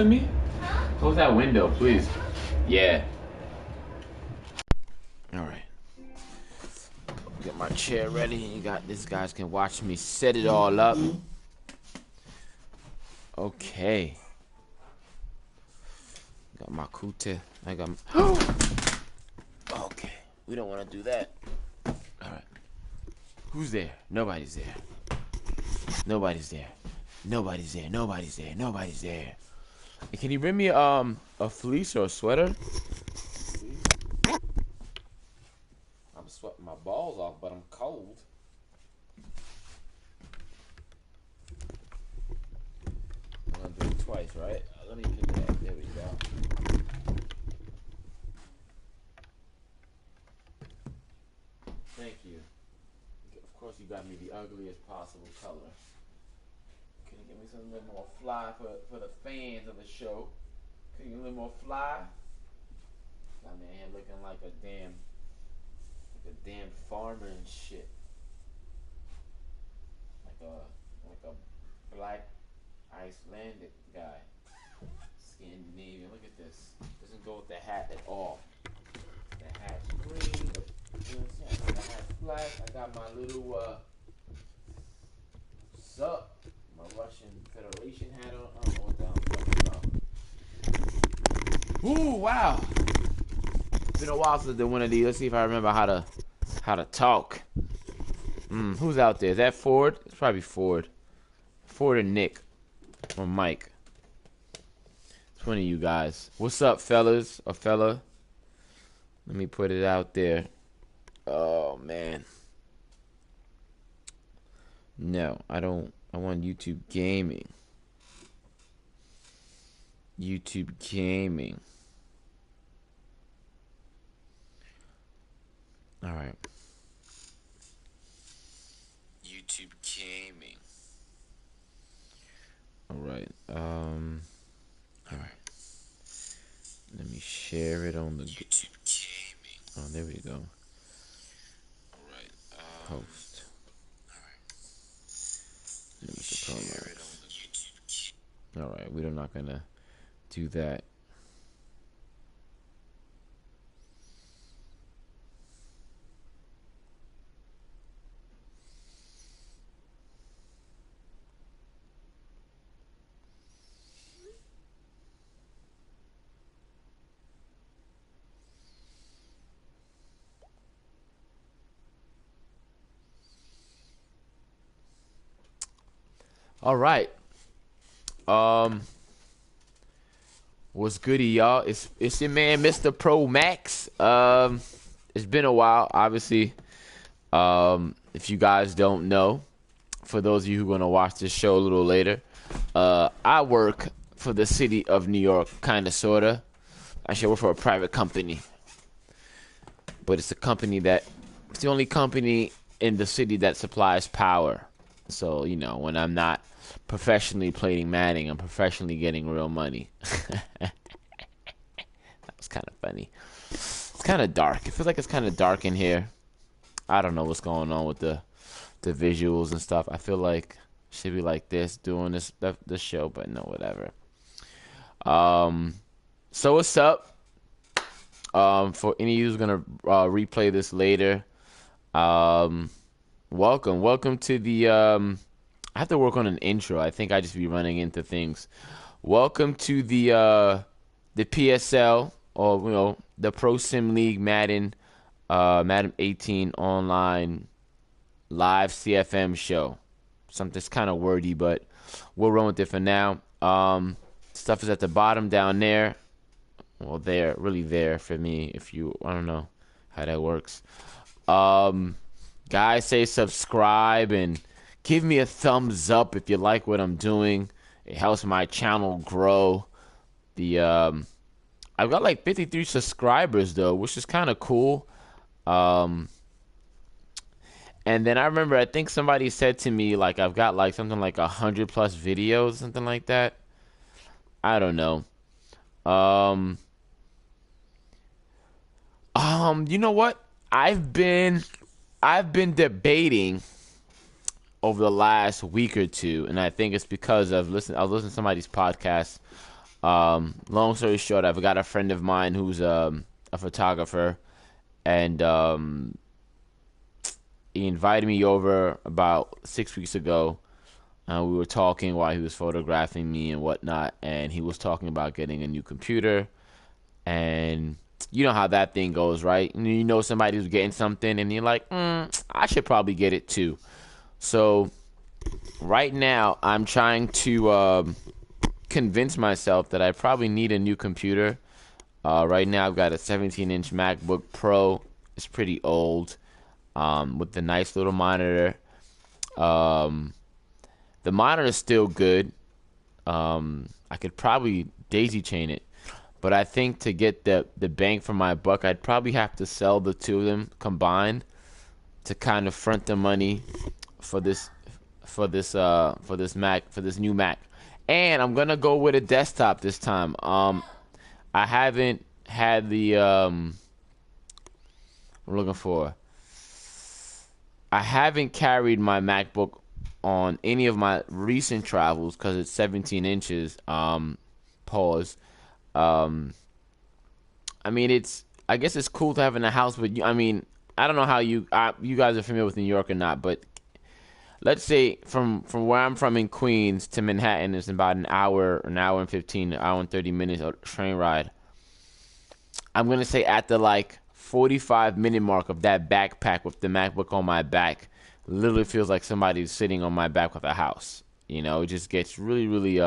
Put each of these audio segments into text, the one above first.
Me? Close that window, please. Yeah. All right. Get my chair ready. You got this. Guys can watch me set it all up. Okay. Got my kute. I got. Okay. We don't want to do that. All right. Who's there? Nobody's there. Nobody's there. Nobody's there. Nobody's there. Nobody's there. Hey, can you bring me a fleece or a sweater? I'm sweating my balls off, but I'm cold. I'm gonna do it twice, right? Let me pick it up. There we go. Thank you. Of course, you got me the ugliest possible color. Can you give me something a little more fly for the fans of the show? Can you give me a little more fly? Got me in here looking like a damn farmer and shit. Like a black Icelandic guy. Scandinavian. Look at this. Doesn't go with the hat at all. The hat's green. You know what I'm saying? The hat's black. I got my little sup. My Russian Federation hat on. I don't know what the hell I'm talking about. Ooh, wow. It's been a while since I did one of these. Let's see if I remember how to talk. Who's out there? Is that Ford? It's probably Ford. Ford or Nick. Or Mike. It's one of you guys. What's up, fellas? Or fella? Let me put it out there. Oh, man. No, I don't. I want YouTube gaming. YouTube gaming. All right. YouTube gaming. All right. All right. Let me share it on the YouTube gaming. Oh, there we go. All right. Post. All right. Let me share it on the YouTube. All right. We're not gonna do that. All right. What's goody, y'all? It's your man, MrPromax. It's been a while, obviously. If you guys don't know, for those of you who are gonna watch this show a little later, I work for the city of New York, kinda, sorta. Actually, I work for a private company, but it's the only company in the city that supplies power. So, when I'm not professionally playing Madden, I'm professionally getting real money. That was kind of funny. It's kind of dark. It feels like it's kind of dark in here. I don't know what's going on with the visuals and stuff. I feel like it should be like this, doing this show, but no, whatever. So what's up? For any of you who's gonna replay this later, welcome to the I have to work on an intro. I think I just be running into things. Welcome to the PSL, or the Pro Sim League Madden 18 online live CFM show. Something's kind of wordy, but we'll run with it for now. Stuff is at the bottom down there. Well, really there for me. I don't know how that works. Guys, say subscribe and give me a thumbs up if you like what I'm doing. It helps my channel grow. I've got like 53 subscribers though, which is kind of cool. And then I remember, I think somebody said to me like I've got like something like 100 plus videos, something like that. I don't know. You know what? I've been debating over the last week or two, and I think it's because I was listening to somebody's podcast Long story short, I've got a friend of mine who's a photographer, and he invited me over about 6 weeks ago. We were talking while he was photographing me and whatnot, and he was talking about getting a new computer. And you know how that thing goes, right? You know somebody who's getting something, and you're like, I should probably get it too. So right now, I'm trying to convince myself that I probably need a new computer. Right now, I've got a 17-inch MacBook Pro. It's pretty old, with the nice little monitor. Um, the monitor is still good. I could probably daisy chain it, but I think to get the bang for my buck, I'd probably have to sell the two of them combined to kind of front the money for this new Mac. And I'm gonna go with a desktop this time. I haven't had the I'm looking for. I haven't carried my MacBook on any of my recent travels because it's 17 inches. Pause. Um, I mean, I guess it's cool to have in the house, but I mean, I don't know how you guys are familiar with New York or not, but let's say from where I'm from in Queens to Manhattan is about an hour and 15, an hour and 30 minutes of train ride. I'm gonna say at the like 45-minute mark of that backpack with the MacBook on my back, literally feels like somebody's sitting on my back with a house. You know, it just gets really, really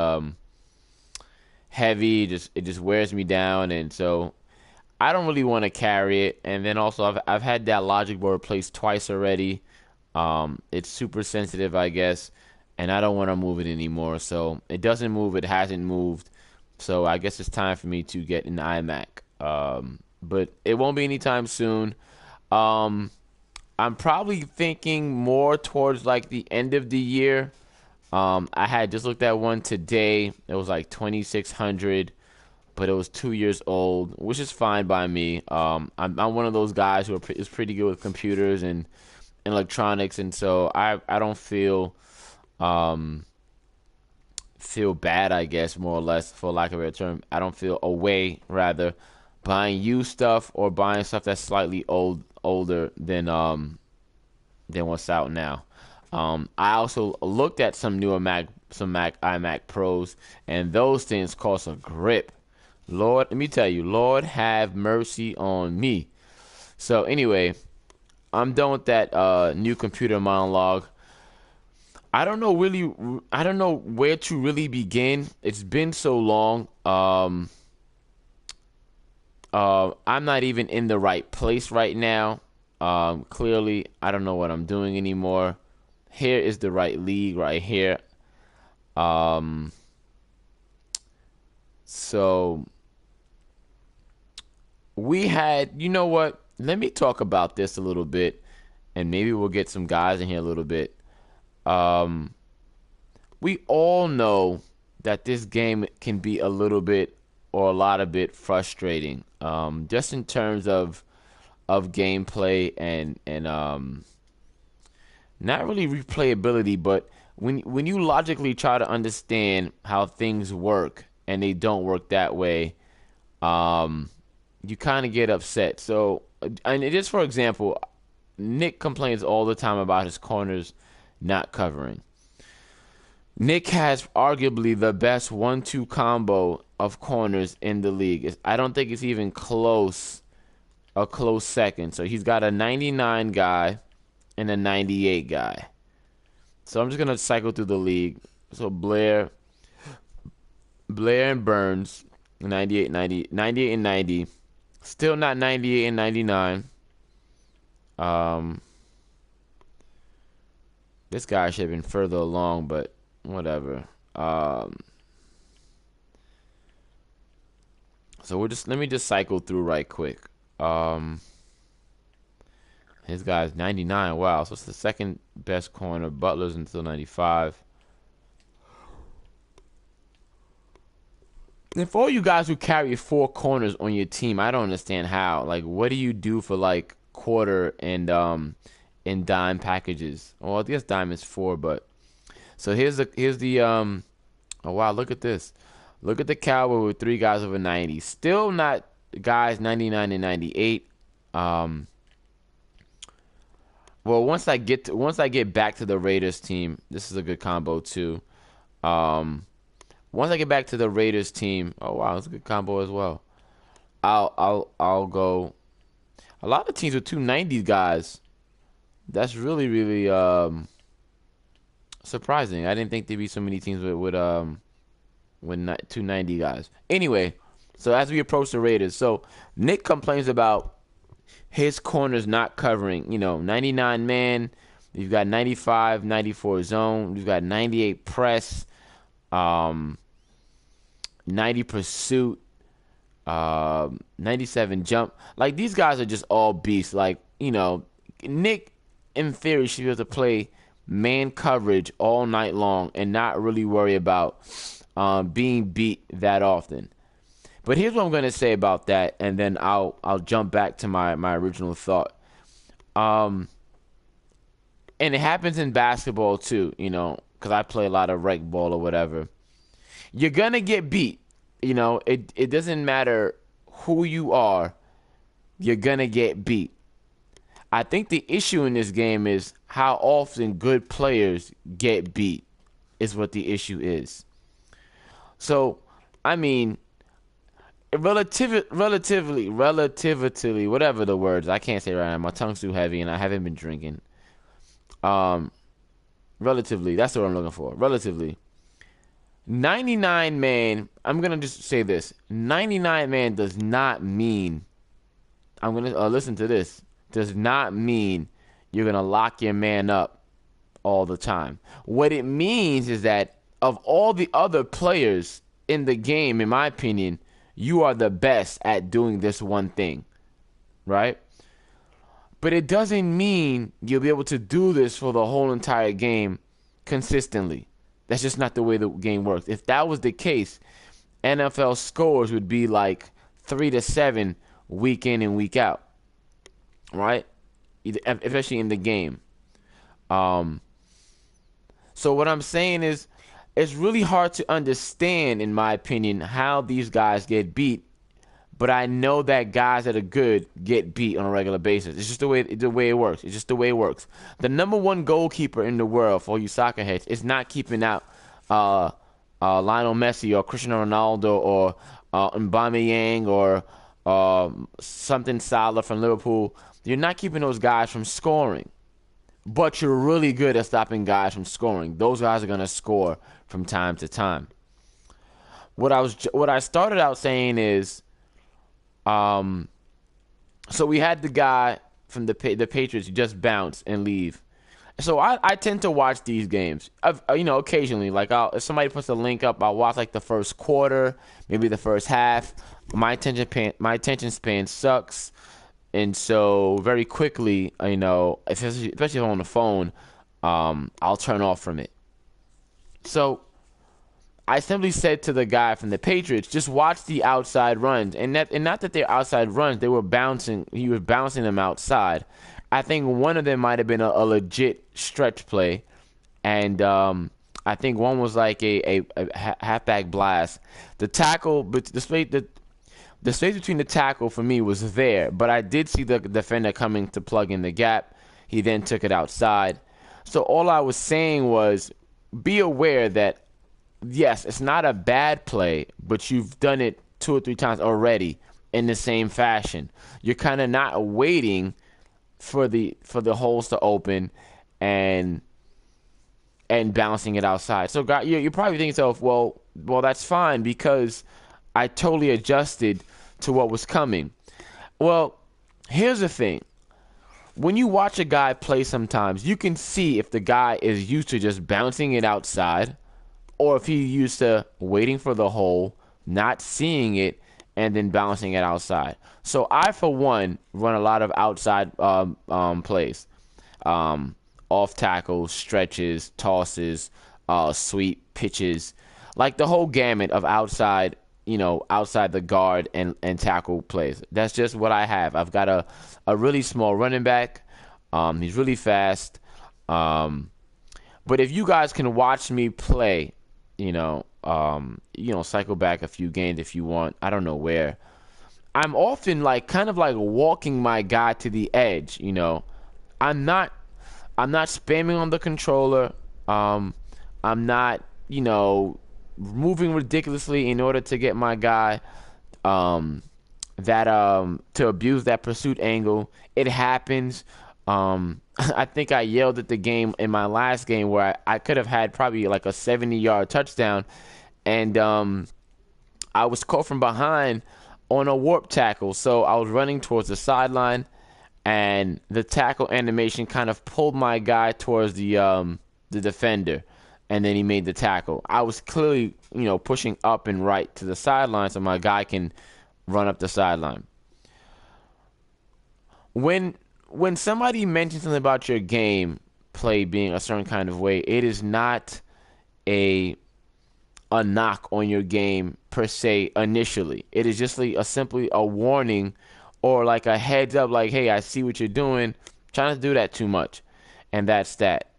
heavy. It just wears me down, and so I don't really want to carry it. And then also, I've had that logic board replaced twice already. It's super sensitive, I guess, and I don't want to move it anymore. So it doesn't move. It hasn't moved. So I guess it's time for me to get an iMac. But it won't be anytime soon. Um, I'm probably thinking more towards like the end of the year. I had just looked at one today. It was like 2,600, but it was 2 years old, which is fine by me. I'm one of those guys who is pretty good with computers and electronics, and so I don't um feel bad, I guess, more or less, for lack of a better term. I don't feel away, rather, buying used stuff or buying stuff that's slightly older than what's out now. I also looked at some Mac iMac Pros, and those things cost a grip. Lord, let me tell you, Lord have mercy on me. So anyway, I'm done with that new computer monologue. I don't know where to really begin. It's been so long. I'm not even in the right place right now. Clearly, I don't know what I'm doing anymore. Here is the right league right here. Um, so you know what? Let me talk about this a little bit, and maybe we'll get some guys in here a little bit. Um, we all know that this game can be a little bit or a lot of bit frustrating. Just in terms of gameplay and not really replayability, but when you logically try to understand how things work and they don't work that way, um, you kind of get upset. So, and it is, for example, Nick complains all the time about his corners not covering. Nick has arguably the best 1-2 combo of corners in the league. I don't think it's even a close second. So he's got a 99 guy and a 98 guy. So I'm just gonna cycle through the league. So Blair and Burns, 98, 90, 98 and 90. Still not 98 and 99. Um, this guy should have been further along, but whatever. So let me just cycle through right quick. Um, his guy's 99. Wow, so it's the second best corner. Butler's until 95. And for all you guys who carry 4 corners on your team, I don't understand how. Like, what do you do for like quarter and dime packages? Well, I guess dime is 4, but so here's the oh wow, look at this. Look at the Cowboys with 3 guys over 90. Still not guys 99 and 98. Well, once I get back to the Raiders team, this is a good combo too. Once I get back to the Raiders team, oh wow, it's a good combo as well. I'll go. A lot of teams with 290 guys. That's really surprising. I didn't think there'd be so many teams with 290 guys. Anyway, so as we approach the Raiders, so Nick complains about his corners not covering. 99 man. You've got 95, 94 zone. You've got 98 press, 90 pursuit, 97 jump. Like, these guys are just all beasts. Like, Nick, in theory, should be able to play man coverage all night long and not really worry about being beat that often. But here's what I'm going to say about that, and then I'll jump back to my original thought. And it happens in basketball too, because I play a lot of rec ball or whatever. You're going to get beat. It doesn't matter who you are. You're going to get beat. I think the issue in this game is how often good players get beat is what the issue is. So, I mean, relatively, whatever the words. I can't say right now. My tongue's too heavy and I haven't been drinking. Relatively, that's what I'm looking for. Relatively. 99 man, I'm going to just say this. 99 man does not mean, I'm going to listen to this, does not mean you're going to lock your man up all the time. What it means is that of all the other players in the game, in my opinion, you are the best at doing this one thing, right? But it doesn't mean you'll be able to do this for the whole entire game consistently. That's just not the way the game works. If that was the case, NFL scores would be like 3-7 week in and week out, right? Especially in the game. So what I'm saying is, it's really hard to understand, in my opinion, how these guys get beat. But I know that guys that are good get beat on a regular basis. It's just the way it works. It's just the way it works. The number one goalkeeper in the world, for all you soccer heads, is not keeping out Lionel Messi or Cristiano Ronaldo or Aubameyang or something Salah from Liverpool. You're not keeping those guys from scoring. But you're really good at stopping guys from scoring. Those guys are going to score from time to time. What I started out saying is, so we had the guy from the Patriots just bounce and leave. So I tend to watch these games, occasionally. Like, if somebody puts a link up, I'll watch like the first quarter, maybe the first half. My attention span sucks, and so very quickly, especially if I'm on the phone, I'll turn off from it. So I simply said to the guy from the Patriots, just watch the outside runs. And not that they're outside runs, they were bouncing. He was bouncing them outside. I think one of them might have been a legit stretch play. And I think one was like a halfback blast. The tackle, but the space between the tackle for me was there. But I did see the defender coming to plug in the gap. He then took it outside. So all I was saying was, be aware that, yes, it's not a bad play, but you've done it 2 or 3 times already in the same fashion. You're kind of not waiting for the holes to open and bouncing it outside. So you're probably thinking to yourself, well, that's fine because I totally adjusted to what was coming. Well, here's the thing. When you watch a guy play sometimes, you can see if the guy is used to just bouncing it outside or if he's used to waiting for the hole, not seeing it, and then bouncing it outside. So I, for one, run a lot of outside plays. Off tackles, stretches, tosses, sweep, pitches. Like the whole gamut of outside the guard and tackle plays. That's just what I have. I've got a really small running back. He's really fast. But if you guys can watch me play, cycle back a few games if you want. I don't know where. I'm often like kind of like walking my guy to the edge. I'm not I'm not spamming on the controller. Um, I'm not moving ridiculously in order to get my guy um, that to abuse that pursuit angle. It happens. I think I yelled at the game in my last game where I could have had probably like a 70-yard touchdown, and I was caught from behind on a warp tackle. So I was running towards the sideline, and the tackle animation kind of pulled my guy towards the defender, and then he made the tackle. I was clearly pushing up and right to the sideline so my guy can run up the sideline. When somebody mentions something about your game play being a certain kind of way, it is not a knock on your game per se initially. It is just like simply a warning or like a heads up, like, hey, I see what you're doing. Trying to do that too much. And that's that.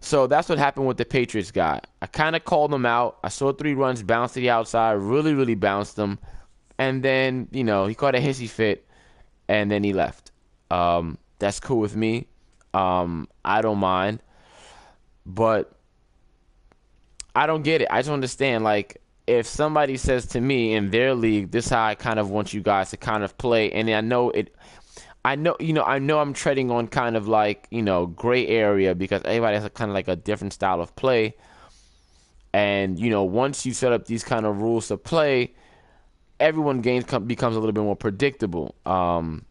So that's what happened with the Patriots guy. I kind of called him out. I saw 3 runs bounce to the outside, really, really bounced him. And then, he caught a hissy fit, and then he left. That's cool with me. I don't mind. But I don't get it. I just understand, like, if somebody says to me in their league, this is how I kind of want you guys to kind of play, and I know I'm treading on kind of like, gray area because everybody has kind of like a different style of play. And, once you set up these kind of rules to play, everyone becomes a little bit more predictable. You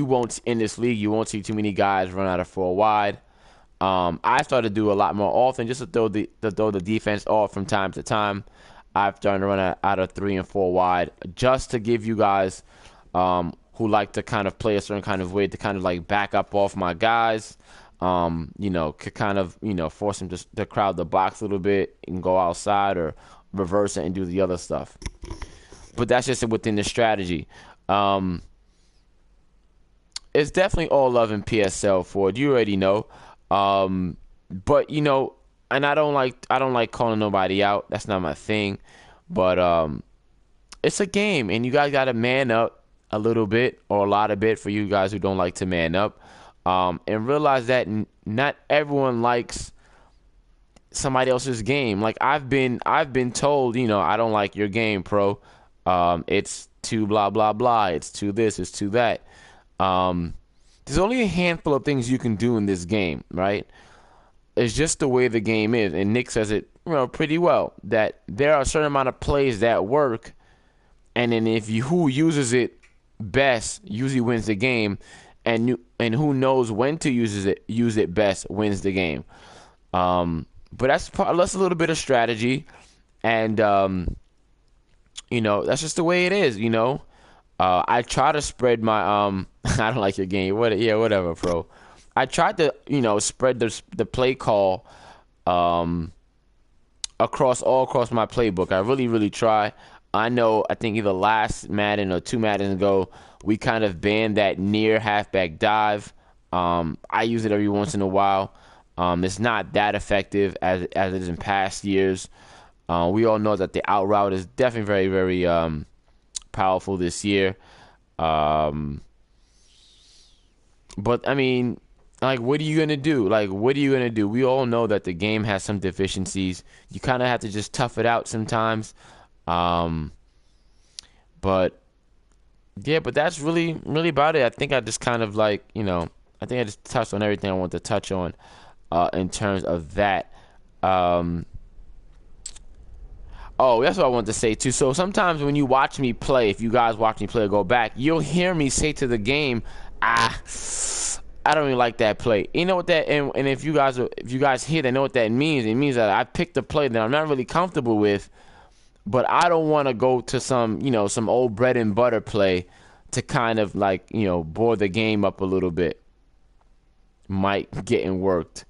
won't, in this league, you won't see too many guys run out of 4 wide. I started to do a lot more often just to throw the defense off from time to time. I've started to run out of 3 and 4 wide just to give you guys who like to kind of play a certain kind of way to kind of like back up off my guys. Could kind of force them to crowd the box a little bit and go outside or reverse it and do the other stuff. But that's just within the strategy. It's definitely all love in PSL Ford. You already know. But and I don't like calling nobody out. That's not my thing. But it's a game, and you guys got to man up a little bit or a lot of bit for you guys who don't like to man up. And realize that not everyone likes somebody else's game. Like I've been told, I don't like your game, pro. It's too blah blah blah. It's too this. It's too that. There's only a handful of things you can do in this game, right? It's just the way the game is, and Nick says it, pretty well. That there are a certain amount of plays that work, and then who uses it best usually wins the game, and who knows when to use it best wins the game. But that's a little bit of strategy, and that's just the way it is. I try to spread my I don't like your game. Whatever, bro. I tried to spread the play call across my playbook. I really, really try. I think either last Madden or 2 Maddens ago, we kind of banned that near halfback dive. I use it every once in a while. It's not that effective as it is in past years. We all know that the out route is definitely very, very powerful this year. But I mean, like, what are you gonna do? We all know that the game has some deficiencies. You kind of have to just tough it out sometimes. But that's really, really about it. I think I just kind of I think I just touched on everything I want to touch on in terms of that. Oh, that's what I wanted to say too. So sometimes when you watch me play, if you guys watch me play or go back, you'll hear me say to the game, I don't really like that play. You know what that and if you guys hear that, know what that means. It means that I picked a play that I'm not really comfortable with, but I don't want to go to some old bread and butter play to kind of bore the game up a little bit. Mike getting worked.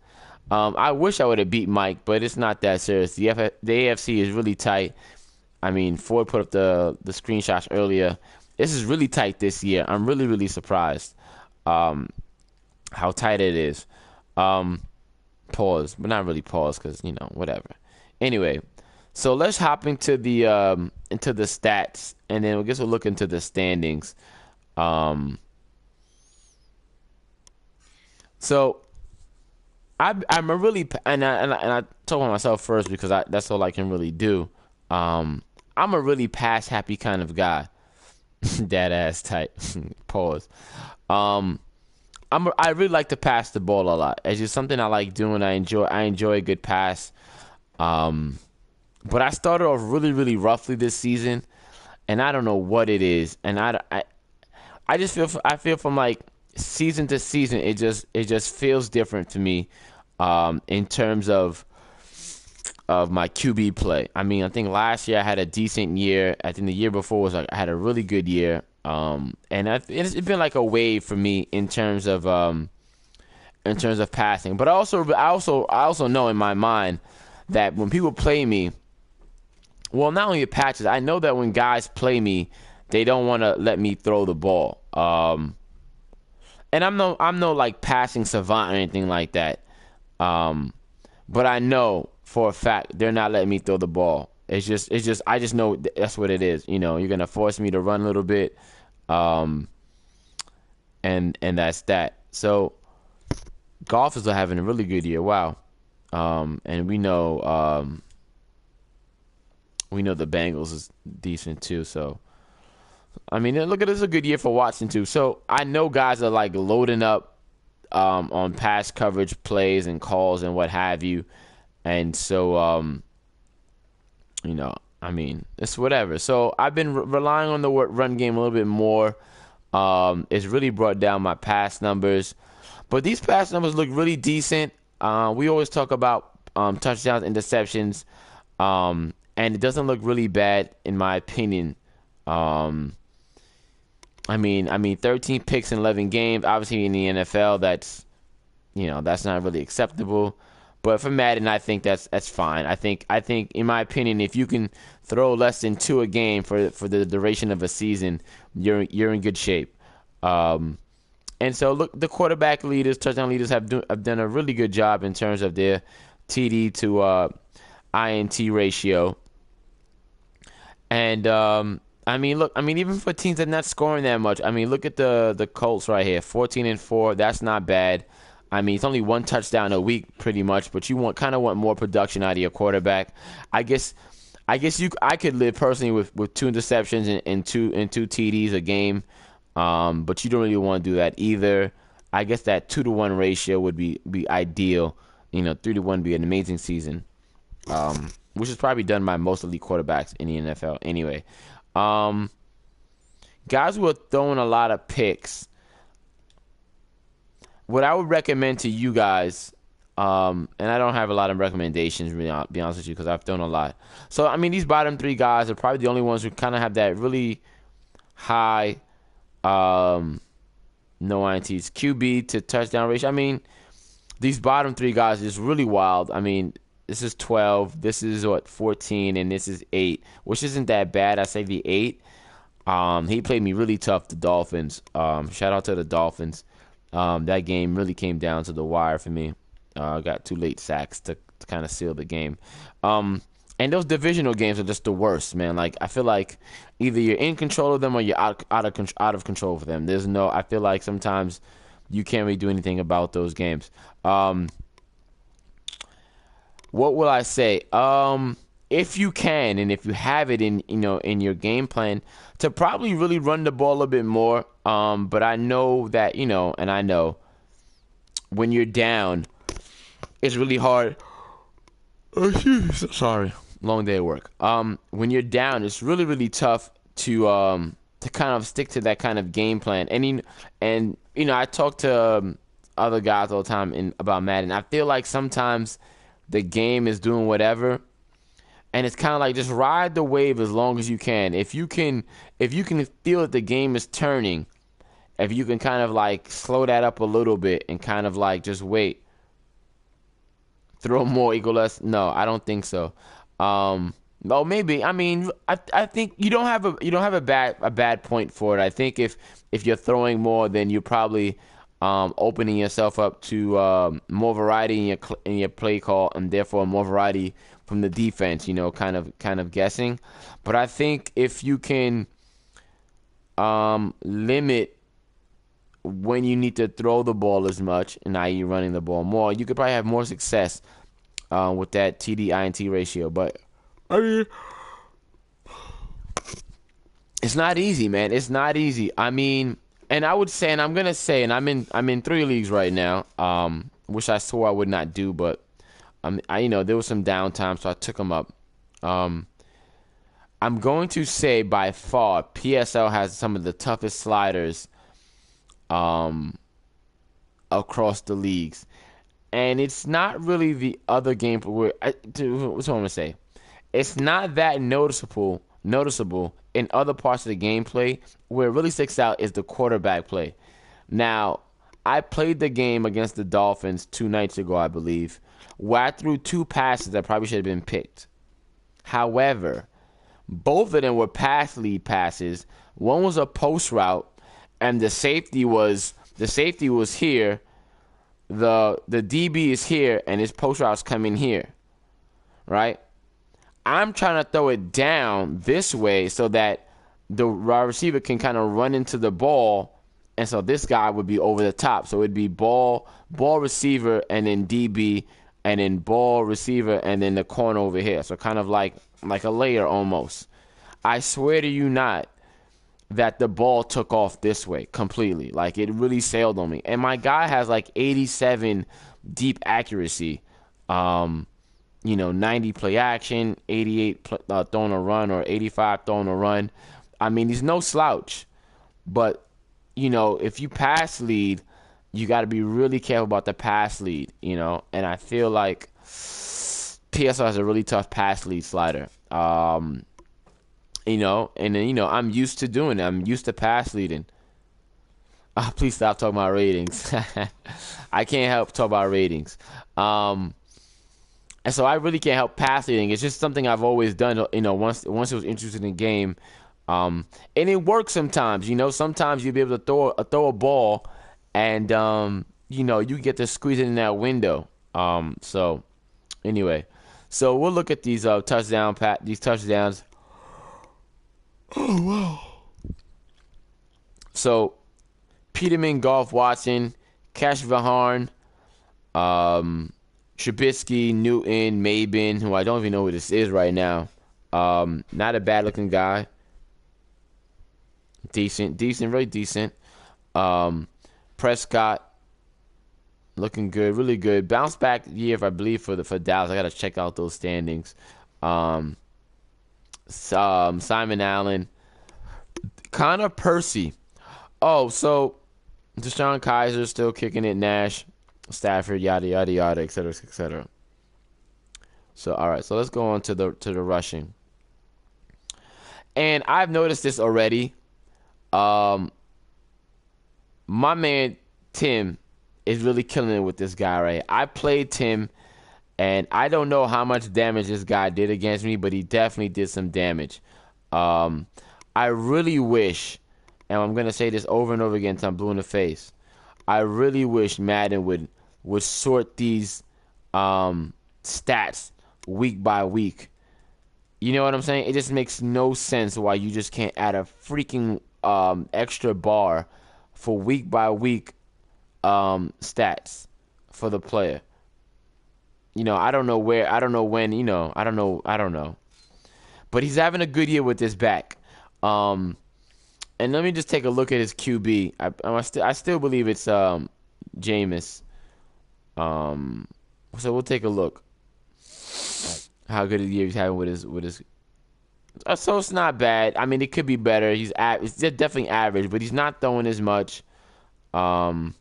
I wish I would have beat Mike, but it's not that serious. The AFC is really tight. I mean, Ford put up the screenshots earlier. This is really tight this year. I'm really, really surprised how tight it is. Pause, but not really pause because whatever. Anyway, so let's hop into the stats, and then I guess we'll look into the standings. Um, so I'm a really and I talk about myself first because that's all I can really do. I'm a really pass happy kind of guy. Dad ass type. Pause. Um, I really like to pass the ball a lot. It's just something I like doing. I enjoy a good pass. Um, but I started off really really roughly this season, and I don't know what it is. And I just feel from like season to season, it just feels different to me. In terms of my QB play. I mean, I think last year I had a decent year. I think the year before was like I had a really good year. And it's been like a wave for me in terms of passing. But I also know in my mind that when people play me, well, not only the patches, I know that when guys play me, they don't want to let me throw the ball. And I'm no like passing savant or anything like that. Um, but I know for a fact they're not letting me throw the ball. It's just I just know that's what it is. You're gonna force me to run a little bit, um, and that's that. So golfers are having a really good year. Wow, and we know the Bengals is decent too. So I mean, look at this, a good year for Watson too. So I know guys are like loading up on pass coverage plays and calls and what have you. And so, I mean, it's whatever. So I've been relying on the run game a little bit more. It's really brought down my pass numbers. But these pass numbers look really decent. We always talk about touchdowns, interceptions, and it doesn't look really bad in my opinion. Um, I mean, 13 picks in 11 games. Obviously, in the NFL, that's not really acceptable. But for Madden, I think that's fine. I think in my opinion, if you can throw less than two a game for the duration of a season, you're in good shape. Um, and so look, the quarterback leaders, touchdown leaders have done a really good job in terms of their TD to INT ratio. And I mean, look, I mean, even for teams that are not scoring that much, I mean, look at the Colts right here, 14-4. That's not bad. I mean, it's only one touchdown a week, pretty much, but you kind of want more production out of your quarterback. I guess, I could live personally with two interceptions and two TDs a game, but you don't really want to do that either. I guess that 2-to-1 ratio would be ideal. 3-to-1 would be an amazing season, which is probably done by most elite quarterbacks in the NFL anyway. Um, Guys who are throwing a lot of picks, what I would recommend to you guys, and I don't have a lot of recommendations, really, I'll be honest with you, because I've thrown a lot. So, I mean, these bottom three guys are probably the only ones who kind of have that really high, no INTs, QB to touchdown ratio. I mean, these bottom three guys is really wild. I mean, this is 12, this is 14, and this is 8, which isn't that bad. I say the 8. He played me really tough, the Dolphins. Shout out to the Dolphins. That game really came down to the wire for me. I got 2 late sacks to kind of seal the game. And those divisional games are just the worst, man. Like, I feel like either you're in control of them or you're out of control of them. I feel like sometimes you can't really do anything about those games. What will I say? If you can, and if you have it in your game plan, to probably really run the ball a bit more. But I know that and I know when you're down, it's really hard. Sorry, long day at work. When you're down, it's really really tough to kind of stick to that kind of game plan. And I talk to other guys all the time about Madden. I feel like sometimes the game is doing whatever, and it's kind of like just ride the wave as long as you can. If you can feel that the game is turning, if you can kind of like slow that up a little bit and kind of like just wait, throw more equal less. No, I don't think so. Well, maybe. I mean, I think you don't have a bad point for it. I think if you're throwing more, then you probably opening yourself up to more variety in your play call, and therefore more variety from the defense. Kind of guessing. But I think if you can limit when you need to throw the ball as much, and i.e. running the ball more, you could probably have more success with that TD-INT ratio. But I mean, it's not easy, man. It's not easy. I mean, and I would say, and I'm gonna say, and I'm in 3 leagues right now. Which I swore I would not do, but there was some downtime, so I took them up. I'm going to say by far PSL has some of the toughest sliders across the leagues. And it's not really the other game where what's what I'm gonna say? It's not that noticeable in other parts of the gameplay. Where it really sticks out is the quarterback play. Now, I played the game against the Dolphins 2 nights ago, I believe, where I threw 2 passes that probably should have been picked. However, both of them were pass lead passes. One was a post route, and the safety was here. The DB is here, and his post route's coming here, right? I'm trying to throw it down this way so that the wide receiver can kind of run into the ball, and so this guy would be over the top. So it'd be ball receiver, and then DB, and then ball receiver, and then the corner over here. So kind of like a layer almost. I swear to you not that the ball took off this way completely. Like, it really sailed on me. And my guy has like 87 deep accuracy. 90 play action, 88 throwing a run, or 85 throwing a run. I mean, he's no slouch. But, if you pass lead, you got to be really careful about the pass lead, And I feel like PSL has a really tough pass lead slider. And then, I'm used to doing it. I'm used to pass leading. Please stop talking about ratings. I can't help talk about ratings. And so I really can't help pass leading. It's just something I've always done, once it was interested in the game. And it works sometimes, Sometimes you'll be able to throw a ball, and, you get to squeeze it in that window. So, anyway. So we'll look at these touchdowns. Oh, wow. So, Peterman, Goff, Watson, Cash Vaharn, Trubisky, Newton, Mabin, who I don't even know who this is right now. Not a bad-looking guy. Decent, really decent. Prescott, looking good, really good. Bounce back year, I believe, for Dallas. I got to check out those standings. Simon Allen, Connor Percy. Oh, so Deshaun Kaiser still kicking it. Nash, Stafford, yada yada yada, etc. etc. So all right, so let's go on to the rushing. And I've noticed this already. My man Tim is really killing it with this guy, right? I played Tim. And I don't know how much damage this guy did against me, but he definitely did some damage. I really wish, and I'm going to say this over and over again until I'm blue in the face, I really wish Madden would sort these stats week by week. You know what I'm saying? It just makes no sense why you just can't add a freaking extra bar for week by week stats for the player. I don't know where, I don't know when, I don't know. But he's having a good year with this back. And let me just take a look at his QB. I still believe it's Jameis. So we'll take a look how good a year he's having with his. So it's not bad. I mean, it could be better. It's definitely average, but he's not throwing as much. And,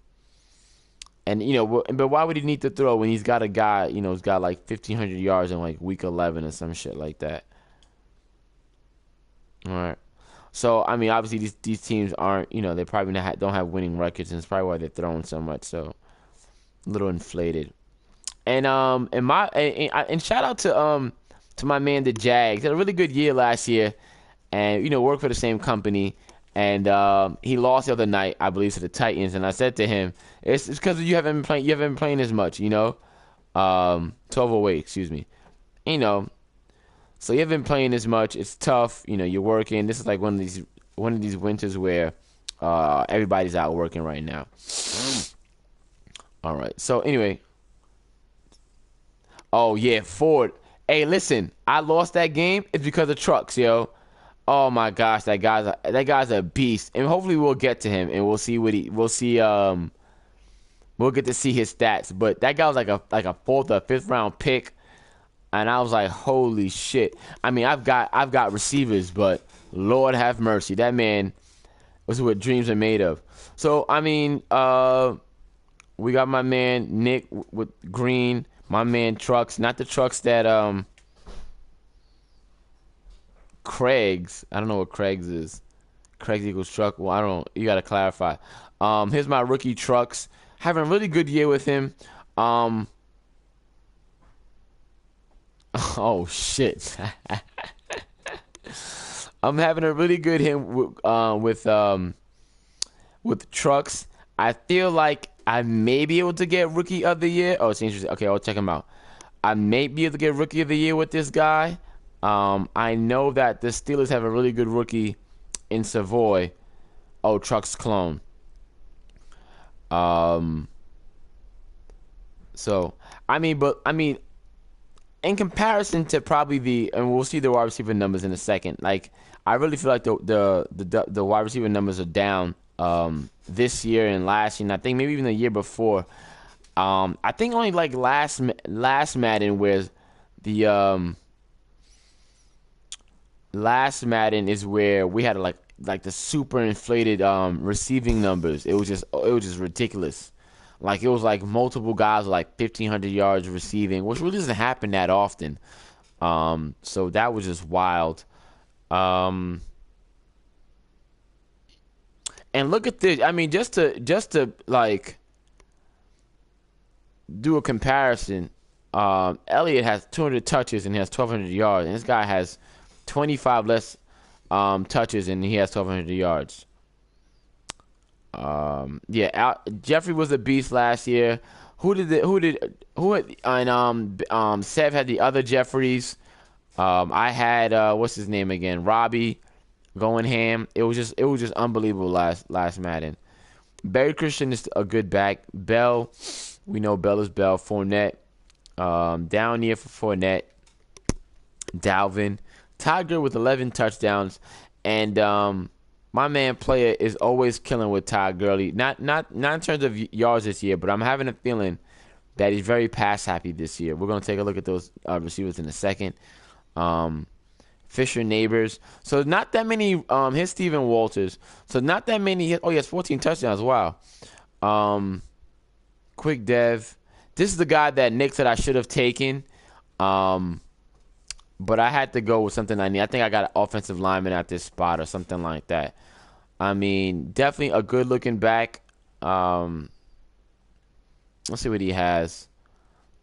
but why would he need to throw when he's got a guy, who's got like 1,500 yards in like week 11 or some shit like that? All right. So, I mean, obviously these teams aren't, they probably don't have winning records, and it's probably why they're throwing so much. So, a little inflated. And shout out to my man the Jags. Had a really good year last year, and worked for the same company. and he lost the other night, I believe, to the Titans. And I said to him, it's because you haven't been playing. You haven't been playing as much, you know. 12:08, excuse me. You know, so you haven't been playing as much. It's tough. You know, you're working. This is like one of these winters where everybody's out working right now. All right. So anyway, oh yeah, Ford. Hey, listen, I lost that game. It's because of trucks, yo. Oh my gosh, that guy's a beast, and hopefully we'll get to him and we'll see we'll get to see his stats. But that guy was like a fourth or fifth round pick, and I was like, holy shit. I mean, I've got receivers, but Lord have mercy, that man was what dreams are made of. So I mean, we got my man Nick with Green, my man Trucks, not the trucks that Craig's. I don't know what Craig's is. Craig's equals truck. Well, I don't. You gotta clarify. Here's my rookie Trucks. Having a really good year with him. Oh shit. I'm having a really good him with Trucks. I feel like I may be able to get rookie of the year. Oh, it's interesting. Okay, I'll check him out. I may be able to get rookie of the year with this guy. I know that the Steelers have a really good rookie in Savoy. Oh, Trucks clone. So I mean, in comparison to probably and we'll see the wide receiver numbers in a second. Like, I really feel like the wide receiver numbers are down this year and last year, and I think maybe even the year before. I think only like last Madden, where the last Madden is where we had like the super inflated receiving numbers. It was just ridiculous. Like, it was like multiple guys with like 1,500 yards receiving, which really doesn't happen that often. So that was just wild. And look at this. I mean, just to like do a comparison. Elliott has 200 touches and he has 1,200 yards, and this guy has 25 less touches and he has 1,200 yards. Jeffrey was a beast last year. Sev had the other Jeffries. I had what's his name again? Robbie going ham. It was just unbelievable last Madden. Barry Christian is a good back. Bell, we know Bell is Bell. Fournette, down here for Fournette. Dalvin, Tiger with 11 touchdowns, and my man player is always killing with Todd Gurley. Not in terms of yards this year, but I'm having a feeling that he's very pass happy this year. We're gonna take a look at those receivers in a second. Fisher Neighbors. So not that many. Here's Steven Walters. So not that many. Oh, he has 14 touchdowns. Wow. Quick Dev. This is the guy that Nick said I should have taken. But I had to go with something I need. I think I got an offensive lineman at this spot or something like that. I mean, definitely a good-looking back. Let's see what he has.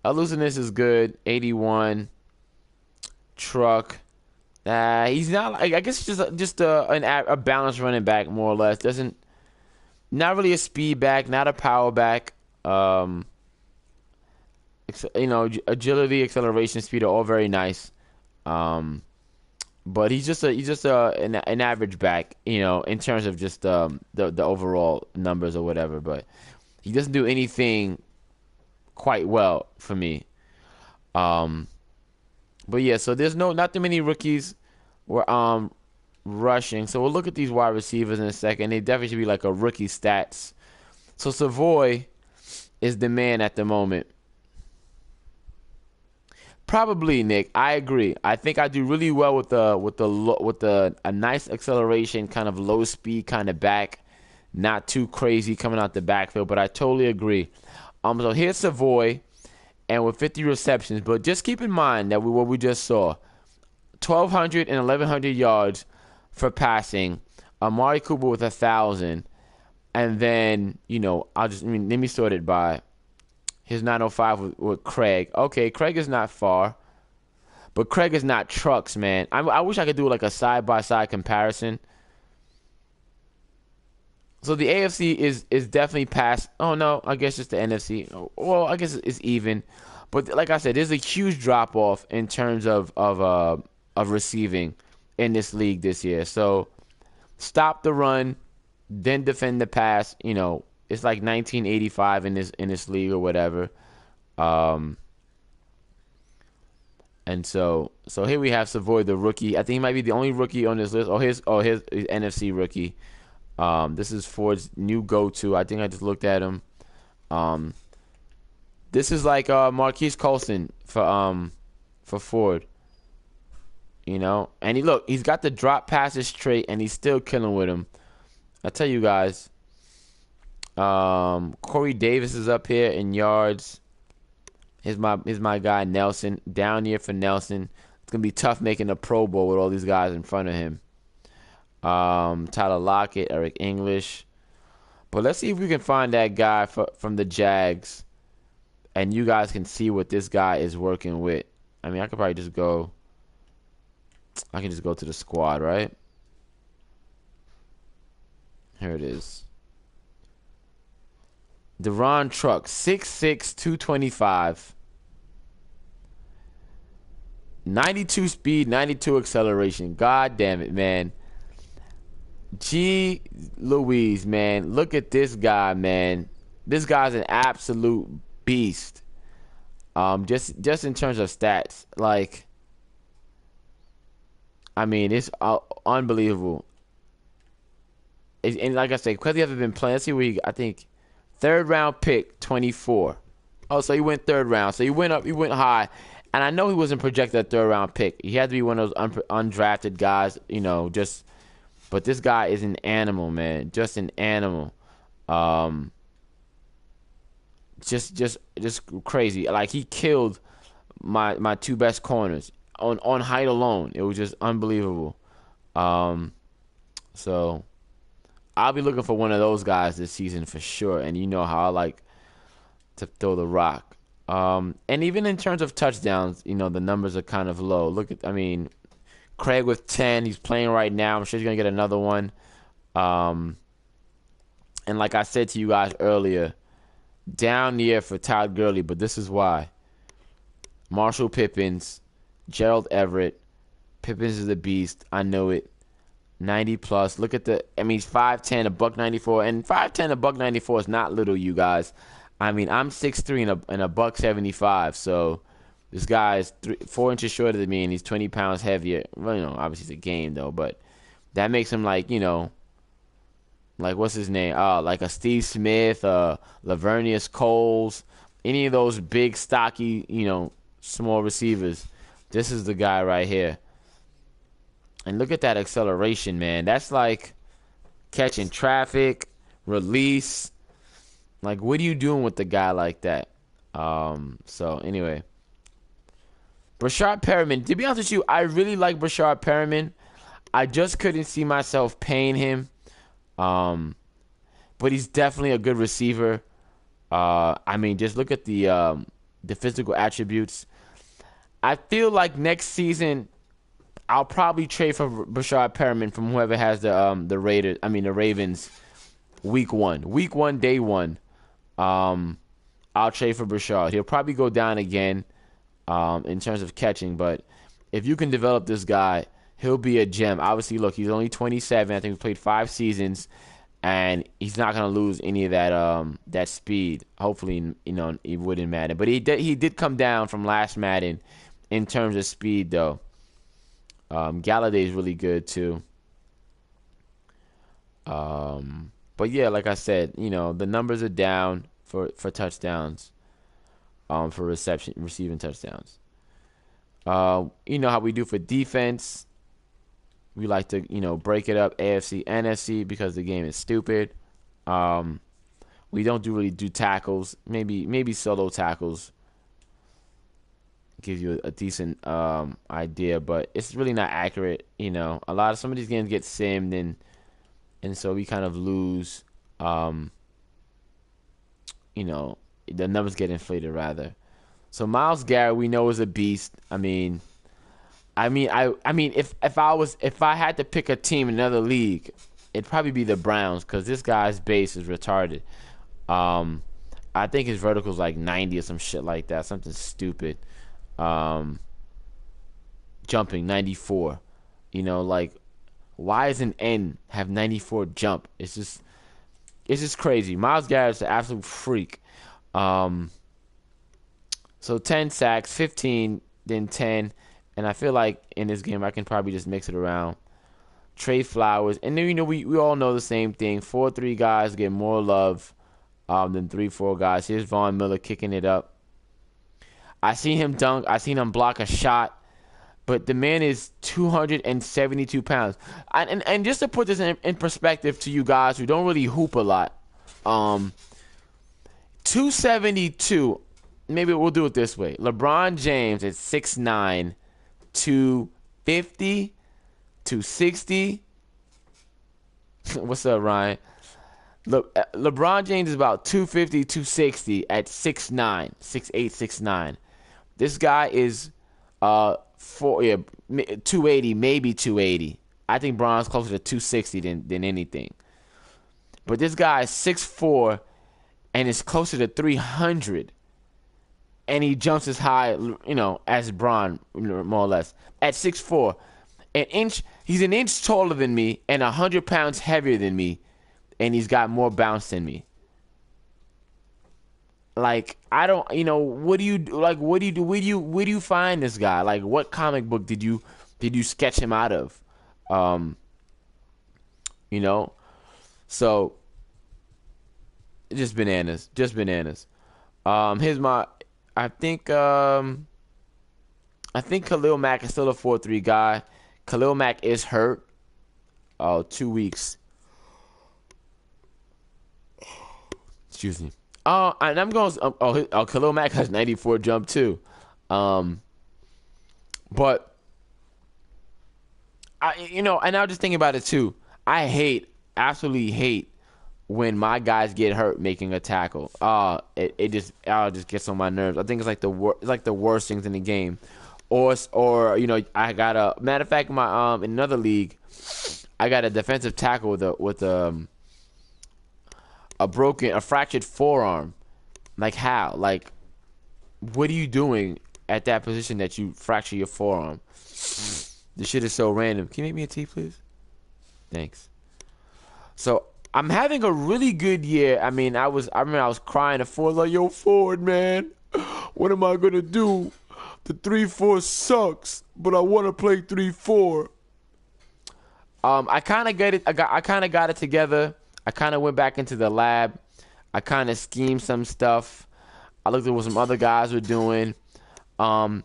Elusiveness is good. 81. Truck. He's not. I guess just a balanced running back, more or less. Not really a speed back, not a power back. Agility, acceleration, speed are all very nice. But he's just an average back, in terms of just the overall numbers or whatever. But he doesn't do anything quite well for me. But yeah, so there's not too many rookies were rushing. So we'll look at these wide receivers in a second. They definitely should be like a rookie stats. So Savoy is the man at the moment. Probably, Nick. I agree. I think I do really well with a nice acceleration, kind of low speed kind of back, not too crazy coming out the backfield. But I totally agree. So here's Savoy, and with 50 receptions. But just keep in mind that what we just saw, 1,200 and 1,100 yards for passing. Amari Cooper with 1,000, and then let me sort it by. His 905 with Craig. Okay, Craig is not far. But Craig is not Trucks, man. I wish I could do like a side-by-side comparison. So the AFC is definitely past. Oh no, I guess it's the NFC. Well, I guess it's even. But like I said, there's a huge drop off in terms of receiving in this league this year. So stop the run, then defend the pass. It's like 1985 in this league or whatever. Um, and so here we have Savoy, the rookie. I think he might be the only rookie on this list. Here's NFC rookie. This is Ford's new go-to. I think I just looked at him. This is like Marquise Colston for Ford. And he's got the drop passes trait, and he's still killing with him. I tell you guys, Corey Davis is up here in yards. Here's my guy Nelson down here for Nelson. It's gonna be tough making a Pro Bowl with all these guys in front of him. Tyler Lockett, Eric English. But let's see if we can find that guy from the Jags, and you guys can see what this guy is working with. I mean, I could probably just go. I can just go to the squad, right? Here it is. Deron Truck, 6'6", 225. 92 speed, 92 acceleration. God damn it, man. Gee Louise, man. Look at this guy, man. This guy's an absolute beast. Just in terms of stats. Like, I mean, it's unbelievable. And like I said, because he hasn't been playing, let's see where I think, 3rd round pick, 24. Oh, so he went 3rd round. So he went up, he went high. And I know he wasn't projected a 3rd round pick. He had to be one of those undrafted guys, but this guy is an animal, man. Just an animal. Just crazy. Like, he killed my 2 best corners on height alone. It was just unbelievable. So I'll be looking for one of those guys this season for sure. And you know how I like to throw the rock. And even in terms of touchdowns, the numbers are kind of low. Craig with 10. He's playing right now. I'm sure he's going to get another one. And like I said to you guys earlier, down year for Todd Gurley, but this is why. Marshall Pippins, Gerald Everett. Pippins is a beast. I know it. 90 plus. Look at he's 5'10", $194. And 5'10", $194 is not little, you guys. I'm 6'3" and a $175. So this guy is 4 inches shorter than me, and he's 20 pounds heavier. Well, obviously it's a game though, but that makes him like what's his name? Like a Steve Smith, Lavernius Coles, any of those big, stocky, small receivers. This is the guy right here. And look at that acceleration, man. That's like catching traffic, release. Like, what are you doing with a guy like that? So, anyway. Brashard Perriman. To be honest with you, I really like Brashard Perriman. I just couldn't see myself paying him. But he's definitely a good receiver. Just look at the physical attributes. I feel like next season I'll probably trade for Brashard Perriman from whoever has the Ravens week 1, day 1. I'll trade for Brashard. He'll probably go down again in terms of catching, but if you can develop this guy, he'll be a gem. Obviously, look, he's only 27. I think he played 5 seasons, and he's not going to lose any of that speed. Hopefully, he wouldn't Madden. But he did come down from last Madden in terms of speed, though. Galladay's really good, too. But yeah, like I said, the numbers are down for touchdowns, for receiving touchdowns. You know how we do for defense. We like to, break it up AFC, NFC because the game is stupid. We don't really do tackles. Maybe solo tackles gives you a decent idea, but it's really not accurate. Some of these games get simmed and so we kind of lose. The numbers get inflated rather. So Myles Garrett, we know, is a beast. If I had to pick a team in another league, it'd probably be the Browns because this guy's base is retarded. I think his vertical's like 90 or some shit like that, something stupid. Jumping 94. You know, like, why does an N have 94 jump? It's just crazy. Myles Garrett's an absolute freak. So 10 sacks, 15, then 10, and I feel like in this game I can probably just mix it around. Trey Flowers, and then we all know the same thing. 4-3 guys get more love than 3-4 guys. Here's Von Miller kicking it up. I seen him dunk. I seen him block a shot. But the man is 272 pounds. And just to put this in perspective to you guys who don't really hoop a lot, 272, maybe we'll do it this way. LeBron James is 6'9", 250, 260. What's up, Ryan? LeBron James is about 250, 260 at 6'9", 6'8", 6'9". This guy is 280, maybe 280. I think Bron's closer to 260 than anything. But this guy is 6'4" and is closer to 300. And he jumps as high, as Bron, more or less. At 6'4", he's an inch taller than me and 100 pounds heavier than me, and he's got more bounce than me. Like, I don't, what do you do? Like, what do you do? Where do you find this guy? Like, what comic book did you sketch him out of? So just bananas. Here's my, I think Khalil Mack is still a 4-3 guy. Khalil Mack is hurt. 2 weeks. Excuse me. And I'm going. Khalil Mack has 94 jump too, but and I was just thinking about it too. I absolutely hate when my guys get hurt making a tackle. It just gets on my nerves. I think it's like the worst things in the game, or I got a matter of fact in my in another league, I got a defensive tackle with a fractured forearm. Like, how? Like, what are you doing at that position that you fracture your forearm? This shit is so random. Can you make me a tea, please? Thanks. So I'm having a really good year. I mean, I remember I was crying at Ford, like, yo, Ford, man, what am I gonna do? The 3-4 sucks, but I want to play 3-4. I kind of get it. I kind of got it together. I kind of went back into the lab. I kind of schemed some stuff. I looked at what some other guys were doing. And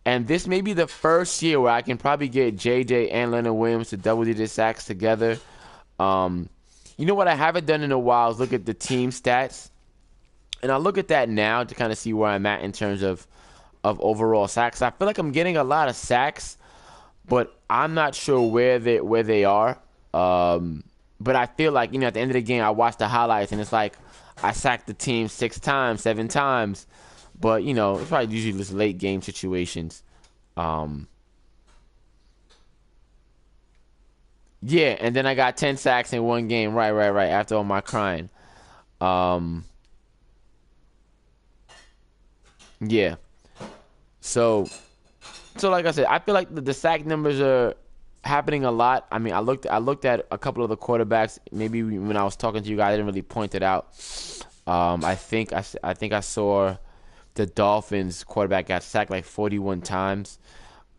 this may be the first year where I can probably get JJ and Leonard Williams to double-digit sacks together. You know what I haven't done in a while is look at the team stats. And I look at that now to kind of see where I'm at in terms of overall sacks. I feel like I'm getting a lot of sacks, but I'm not sure where they are. But I feel like, at the end of the game, I watch the highlights, and it's like I sacked the team 6 times, 7 times. But, it's probably usually just late game situations. Yeah, and then I got 10 sacks in one game. Right, after all my crying. Yeah. So like I said, I feel like the sack numbers are happening a lot. I mean, I looked at a couple of the quarterbacks. Maybe when I was talking to you guys, I didn't really point it out. I think I saw the Dolphins quarterback got sacked like 41 times.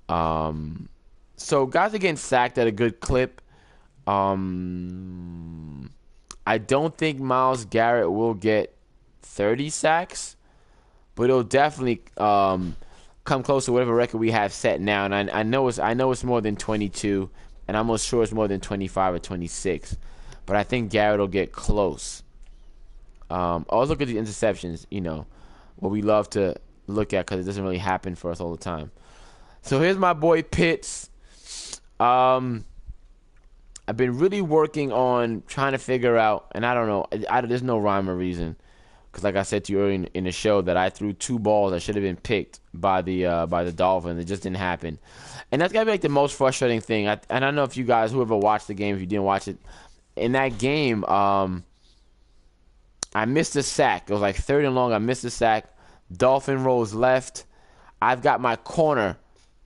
So guys are getting sacked at a good clip. I don't think Myles Garrett will get 30 sacks, but it'll definitely come close to whatever record we have set now. And I know it's more than 22, and I'm almost sure it's more than 25 or 26. But I think Garrett will get close. Always look at the interceptions, what we love to look at because it doesn't really happen for us all the time. So here's my boy Pitts. I've been really working on trying to figure out, and I don't know, there's no rhyme or reason. Because like I said to you earlier in the show, that I threw 2 balls that should have been picked by the Dolphins. It just didn't happen. And that's got to be like the most frustrating thing. And I don't know if you guys, whoever watched the game, if you didn't watch it, in that game, I missed a sack. It was like 3rd and long. I missed a sack. Dolphin rolls left. I've got my corner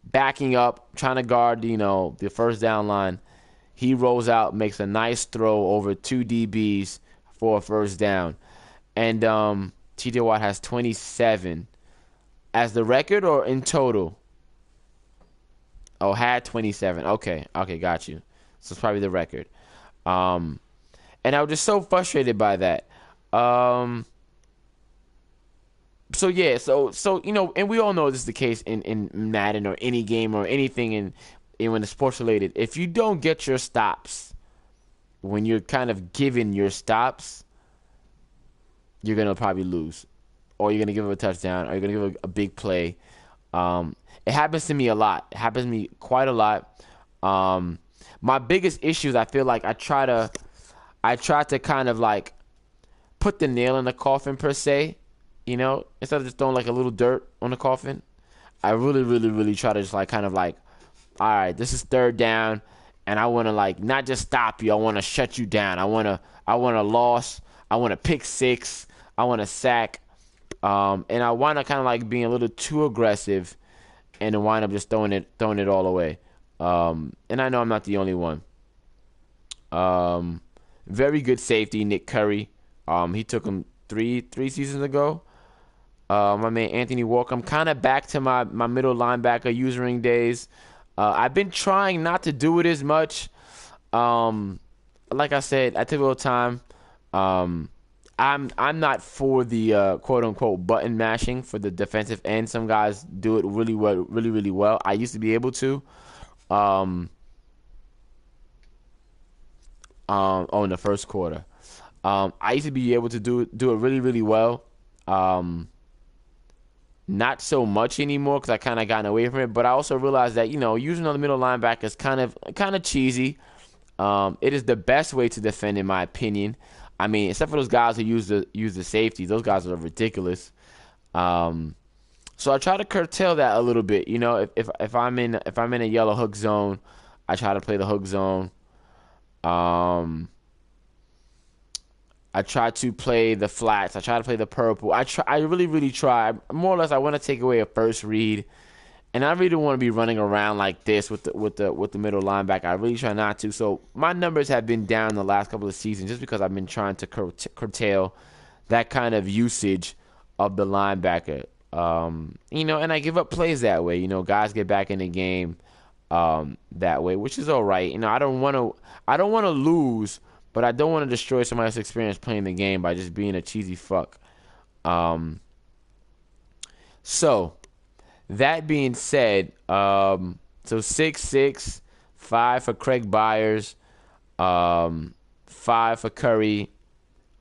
backing up, trying to guard, the first down line. He rolls out, makes a nice throw over 2 DBs for a first down. And TJ Watt has 27. As the record or in total? Oh, had 27. Okay, got you. So it's probably the record. And I was just so frustrated by that. So yeah, so and we all know this is the case in Madden or any game or anything in when it's sports related. If you don't get your stops when you're kind of given your stops, you're gonna probably lose, or you're gonna give up a touchdown, or you're gonna give a big play. It happens to me a lot. It happens to me quite a lot. My biggest issue is I feel like I try to kind of like put the nail in the coffin per se, instead of just throwing like a little dirt on the coffin. I really, really, really try to just like kind of like, all right, this is 3rd down, and I want to like not just stop you. I want to shut you down. I want a loss. I want a pick 6. I want a sack. And I wind up kind of like being a little too aggressive, and then wind up just throwing it all away. And I know I'm not the only one. Very good safety, Nick Curry. He took him three seasons ago. My man Anthony Walker. I'm kind of back to my middle linebacker usering days. I've been trying not to do it as much. Like I said, I took a little time. I'm not for the quote unquote button mashing for the defensive end. Some guys do it really well, really, really well. I used to be able to. In the first quarter. I used to be able to do it really, really well. Not so much anymore because I kind of gotten away from it. But I also realized that using on the middle linebacker is kind of cheesy. It is the best way to defend, in my opinion. I mean, except for those guys who use the safety, those guys are ridiculous. So I try to curtail that a little bit. If I'm in a yellow hook zone, I try to play the hook zone. I try to play the flats. I try to play the purple. I really, really try. More or less, I want to take away a first read, and I really don't want to be running around like this with the middle linebacker. I really try not to. So my numbers have been down the last couple of seasons just because I've been trying to curtail that kind of usage of the linebacker. And I give up plays that way. Guys get back in the game that way, which is all right. I don't want to lose. But I don't want to destroy somebody else's experience playing the game by just being a cheesy fuck. So, that being said, so 6-6, 5 for Craig Byers, 5 for Curry,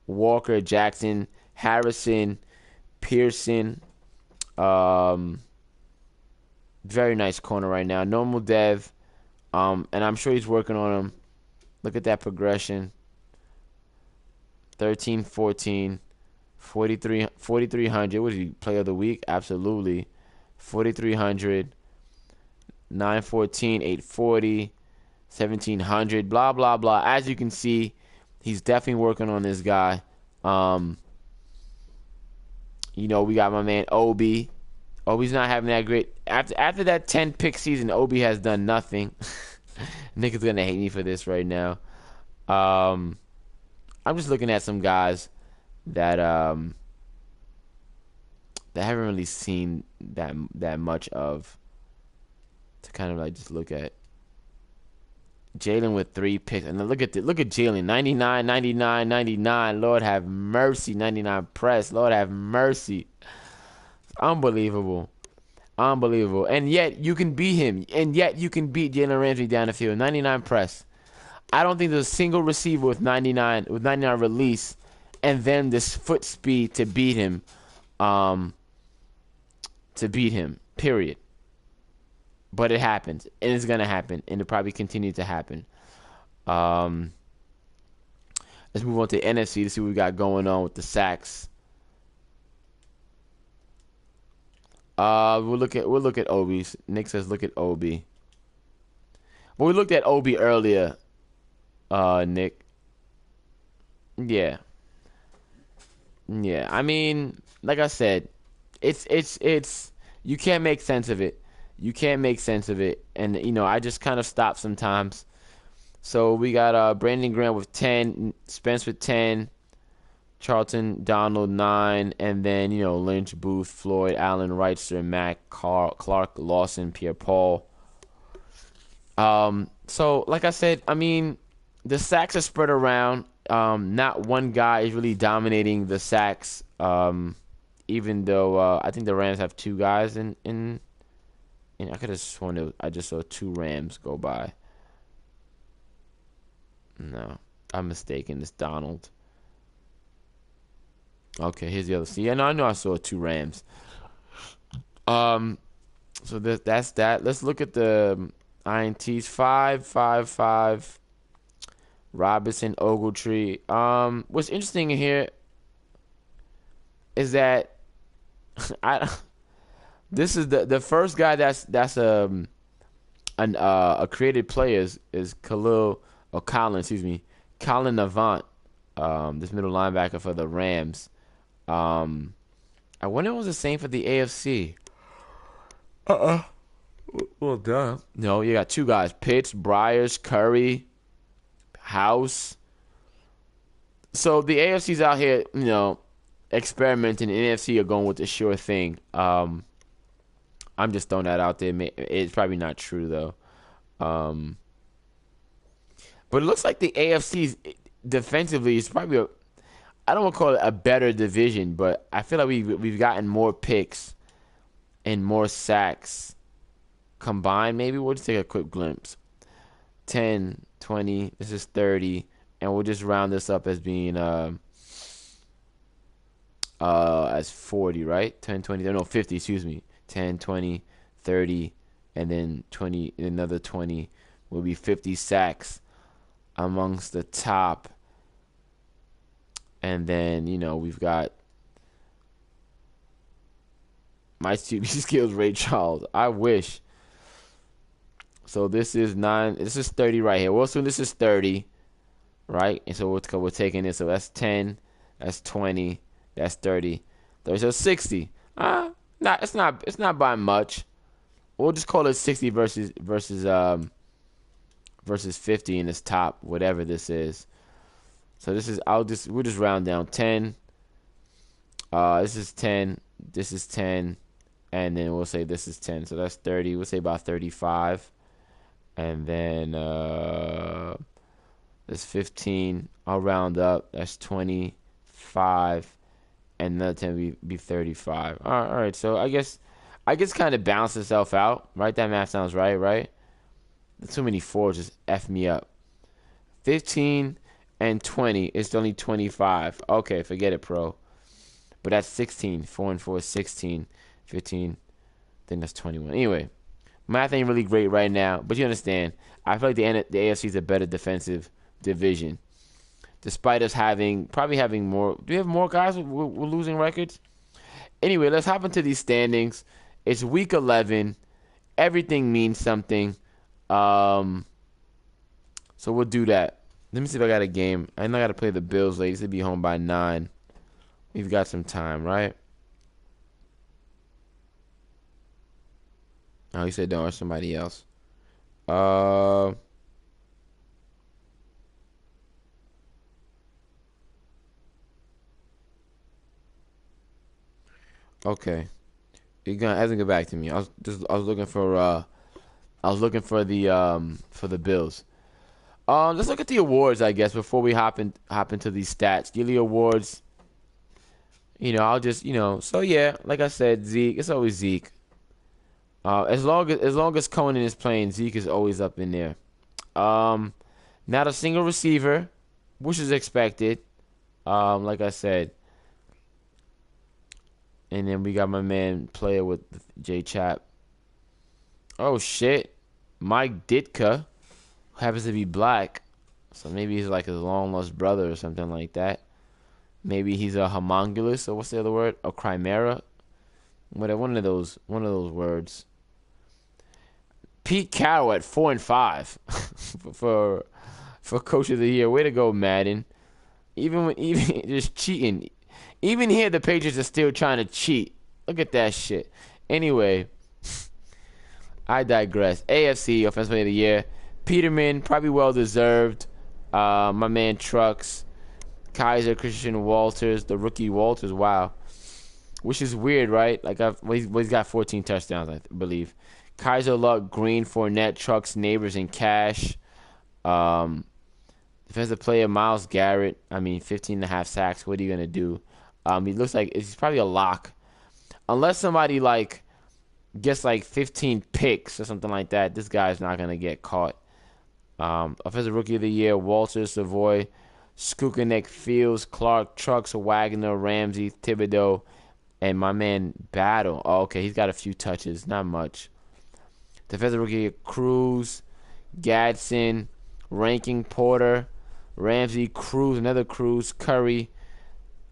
Walker, Jackson, Harrison, Pearson. Very nice corner right now. Normal dev, and I'm sure he's working on him. Look at that progression. 13, 14, 43, 4,300. Was he player of the week? Absolutely. 4,300, 914, 840, 1,700, blah, blah, blah. As you can see, he's definitely working on this guy. We got my man Obi. Obi's not having that great. After that 10-pick season, Obi has done nothing. Nick is going to hate me for this right now. I'm just looking at some guys that haven't really seen that much of, to kind of like just look at. Jalen with 3 picks, and then look at Jalen, 99, 99, 99. Lord have mercy, 99 press. Lord have mercy. Unbelievable. And yet you can beat him, and yet you can beat Jalen Ramsey down the field. 99 press. I don't think there's a single receiver with 99 release, and then this foot speed to beat him. Period. But it happens, and it's gonna happen, and it'll probably continue to happen. Let's move on to the NFC to see what we got going on with the sacks. We'll look at Obi's. Nick says look at Obi. Well, we looked at Obi earlier. Nick. Yeah, yeah. I mean, like I said, it's you can't make sense of it. You can't make sense of it, and I just kind of stop sometimes. So we got Brandon Graham with 10, Spence with 10, Charlton Donald 9, and then Lynch, Booth, Floyd, Allen, Reitzer, Mack, Clark, Lawson, Pierre-Paul. So like I said, I mean, the sacks are spread around. Not one guy is really dominating the sacks. Even though I think the Rams have two guys in I could have sworn I just saw two Rams go by. No, I'm mistaken. It's Donald. Okay, here's the other. See, yeah, no, I know I saw two Rams. Um, so that's that. Let's look at the INTs. 5, 5, 5. Robinson, Ogletree. What's interesting here is that I this is the first guy that's a created player is Colin, excuse me, Colin Avant, this middle linebacker for the Rams. I wonder if it was the same for the AFC. Well, duh. No, you got two guys: Pitts, Briars, Curry, House. So the AFC's out here, experimenting. And NFC are going with the sure thing. I'm just throwing that out there. It's probably not true though. But it looks like the AFC's defensively is probably I don't want to call it a better division, but I feel like we've gotten more picks and more sacks combined. Maybe we'll just take a quick glimpse. 10, 20, this is 30, and we'll just round this up as being as 40, right? 10, 20, no, 50, excuse me. 10, 20, 30, and then 20, another 20 will be 50 sacks amongst the top. And then, we've got my QB skills, Ray Charles. I wish. So this is 9. This is 30 right here. Well, soon this is 30, right? And so we're taking this. So that's 10. That's 20. That's 30. So 60. It's not by much. We'll just call it 60 versus 50 in this top, whatever this is. So this is we'll just round down 10. This is 10. This is 10. And then we'll say this is 10. So that's 30. We'll say about 35. And then that's 15. I'll round up. That's 25. And another 10 be 35. All right. So I guess kind of balance itself out, right? That math sounds right, right? Too many fours just F me up. 15 and 20 is only 25. Okay, forget it, pro. But that's 16. 4 and 4 is 16. 15. Then that's 21. Anyway, math ain't really great right now, but you understand. I feel like the AFC is a better defensive division. Despite us probably having more. Do we have more guys with losing records? Anyway, let's hop into these standings. It's week 11. Everything means something. So we'll do that. Let me see if I got a game. I know I got to play the Bills late. They be home by 9. We've got some time, right? Oh, you said don't, or somebody else. Okay. It hasn't get back to me. I was looking for the Bills. Let's look at the awards, I guess, before we hop into these stats. Yearly awards. I'll just so yeah, like I said, Zeke. It's always Zeke. As long as Conan is playing, Zeke is always up in there. Not a single receiver, which is expected. Like I said. And then we got my man player with J Chap. Oh shit. Mike Ditka, who happens to be black. So maybe he's like his long lost brother or something like that. Maybe he's a homunculus, or what's the other word? A chimera? One of those words. Pete Carroll at 4 and 5 for coach of the year. Way to go, Madden. Even just cheating. Even here, the Patriots are still trying to cheat. Look at that shit. Anyway, I digress. AFC Offensive Player of the Year. Peterman, probably well deserved. My man Trucks. Kaiser, Christian Walters, the rookie Walters. Wow. Which is weird, right? Like, he's got 14 touchdowns, I believe. Kaiser, Luck, Green, Fournette, Trucks, Neighbors, and Cash. Defensive player, Myles Garrett. I mean, 15 and a half sacks. What are you going to do? He looks like he's probably a lock. Unless somebody, like, gets, like, 15 picks or something like that, this guy's not going to get caught. Offensive Rookie of the Year, Walter, Savoy, Skukanek, Fields, Clark, Trucks, Wagner, Ramsey, Thibodeau, and my man Battle. Oh, okay, he's got a few touches, not much. Defensive Rookie, Cruz, Gadsden, Ranking, Porter, Ramsey, Cruz, another Cruz, Curry,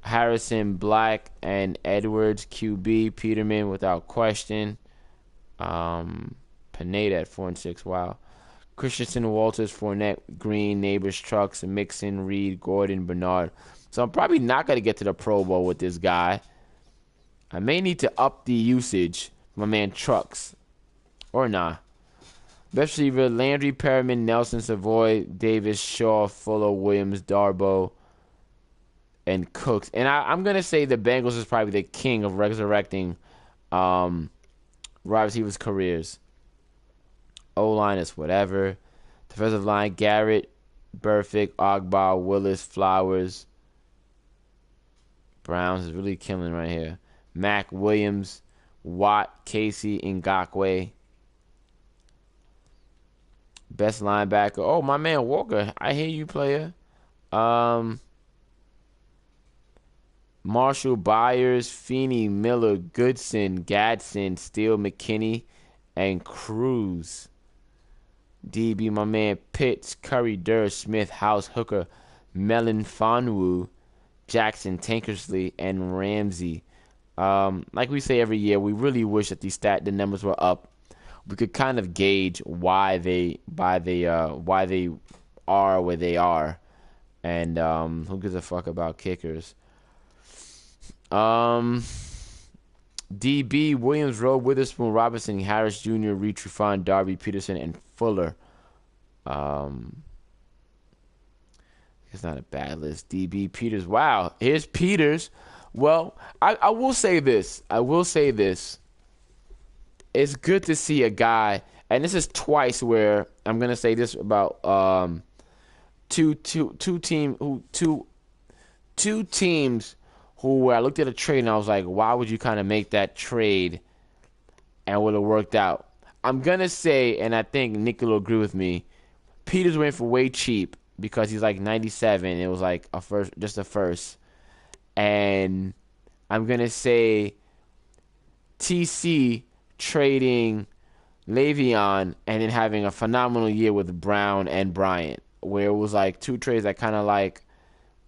Harrison, Black, and Edwards, QB, Peterman without question. Pineda at 4 and 6. Wow. Christensen, Walters, Fournette, Green, Neighbors, Trucks, Mixon, Reed, Gordon, Bernard. So I'm probably not going to get to the Pro Bowl with this guy. I may need to up the usage. My man Trucks. Or nah. Best receiver, Landry, Perriman, Nelson, Savoy, Davis, Shaw, Fuller, Williams, Darboh, and Cooks. And I'm going to say the Bengals is probably the king of resurrecting wide receivers' careers. O-line is whatever. Defensive line, Garrett, Burfict, Ogba, Willis, Flowers. Browns is really killing right here. Mack, Williams, Watt, Casey, Ngakoue. Best linebacker. Oh, my man Walker. I hear you, player. Marshall, Byers, Feeney, Miller, Goodson, Gadsden, Steele, McKinney, and Cruz. DB, my man Pitts, Curry, Durr, Smith, House, Hooker, Mellon, Fonwu, Jackson, Tankersley, and Ramsey. Like we say every year, we really wish that the numbers were up. We could kind of gauge why they are where they are, and who gives a fuck about kickers? DB, Williams, Rowe, Witherspoon, Robinson, Harris Jr., Reed, Trufant, Darby, Peterson, and Fuller. It's not a bad list. DB, Peters. Wow, here's Peters. Well, I will say this. It's good to see a guy, and this is twice where I'm gonna say this about two teams who I looked at a trade and I was like, why would you kind of make that trade and would have worked out? I'm gonna say, and I think Nick will agree with me, Peters went for way cheap because he's like 97. It was like just a first. And I'm gonna say TC trading Le'Veon and then having a phenomenal year with Brown and Bryant, where it was like two trades that kind of like,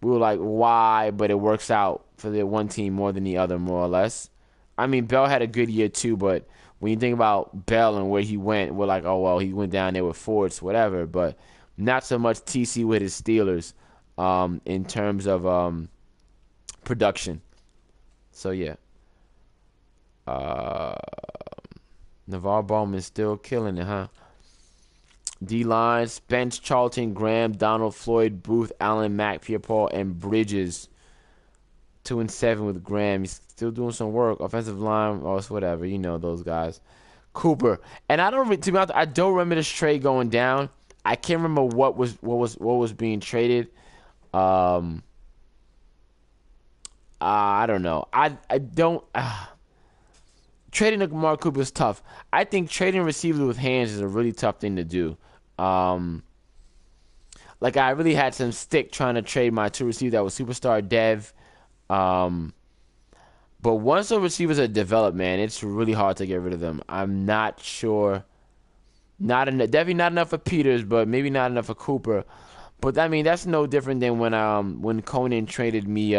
we were like, why? But it works out for the one team more than the other, more or less. I mean, Bell had a good year too, but when you think about Bell and where he went, we're like, oh, well, he went down there with Fords, whatever. But not so much TC with his Steelers in terms of production. So, yeah. Navarre Bowman's still killing it, huh? D-line, Spence, Charlton, Graham, Donald, Floyd, Booth, Allen, Mack, Pierre-Paul, and Bridges. 2 and 7 with Graham. He's still doing some work. Offensive line, oh, it's whatever. You know those guys. Cooper. And I don't remember this trade going down. I can't remember what was being traded. I don't know. I don't. Trading Amari Cooper is tough. I think trading receivers with hands is a really tough thing to do. Like I really had some stick trying to trade my two receivers that was superstar Dev. But once the receivers are developed, man, it's really hard to get rid of them. I'm not sure. Definitely not enough for Peters, but maybe not enough for Cooper. But I mean, that's no different than when Conan traded me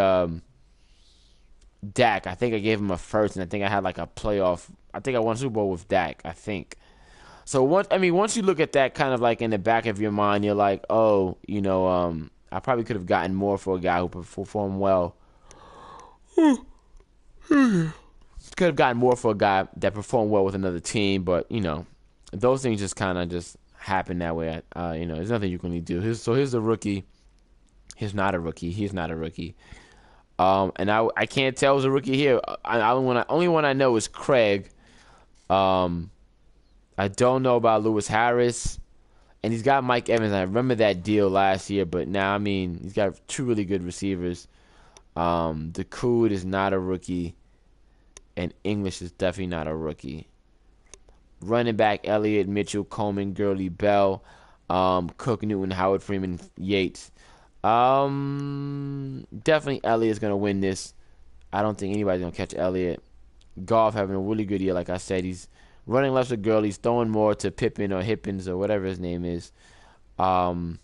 Dak. I think I gave him a first, and I think I had like a playoff. I think I won Super Bowl with Dak, I think. So once you look at that kind of like in the back of your mind, you're like, oh, I probably could have gotten more for a guy who performed well. Could have gotten more for a guy that performed well with another team, but those things just kind of just happen that way. There's nothing you can really do. Here's the rookie. He's not a rookie. He's not a rookie. And I can't tell who's a rookie here. Only one I know is Craig. I don't know about Lewis Harris, and he's got Mike Evans. I remember that deal last year, but now he's got two really good receivers. The Cood is not a rookie, and English is definitely not a rookie. Running back Elliott, Mitchell, Coleman, Gurley, Bell, Cook, Newton, Howard, Freeman, Yates. Definitely Elliott's gonna win this. I don't think anybody's gonna catch Elliott. Goff having a really good year, like I said. He's running less with Gurley. He's throwing more to Pippen or Hippins or whatever his name is. And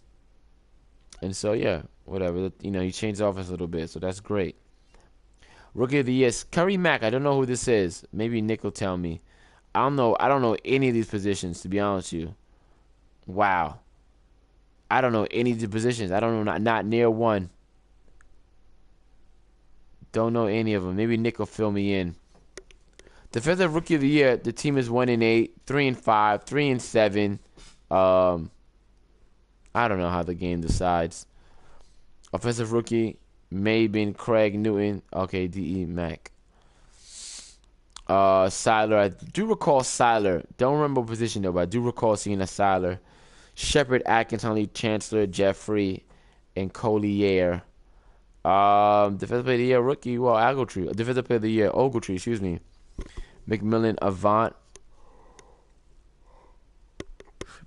so yeah, whatever. He changed the offense a little bit, so that's great. Rookie of the Year, Curry Mack. I don't know who this is. Maybe Nick will tell me. I don't know any of these positions, to be honest with you. Wow. I don't know any of the positions. I don't know, not near one. Don't know any of them. Maybe Nick will fill me in. Defensive Rookie of the Year, the team is 1-8, 3-5, 3-7. I don't know how the game decides. Offensive Rookie, Mabin, Craig, Newton. Okay, D.E. Mac. Siler. I do recall Siler. Don't remember what position though, but I do recall seeing a Siler. Shepard, Atkins, Huntley, Chancellor, Jeffrey, and Collier. Defensive Player of the Year, Rookie. Well, Ogletree. Defensive Player of the Year, Ogletree. Excuse me. McMillan, Avant.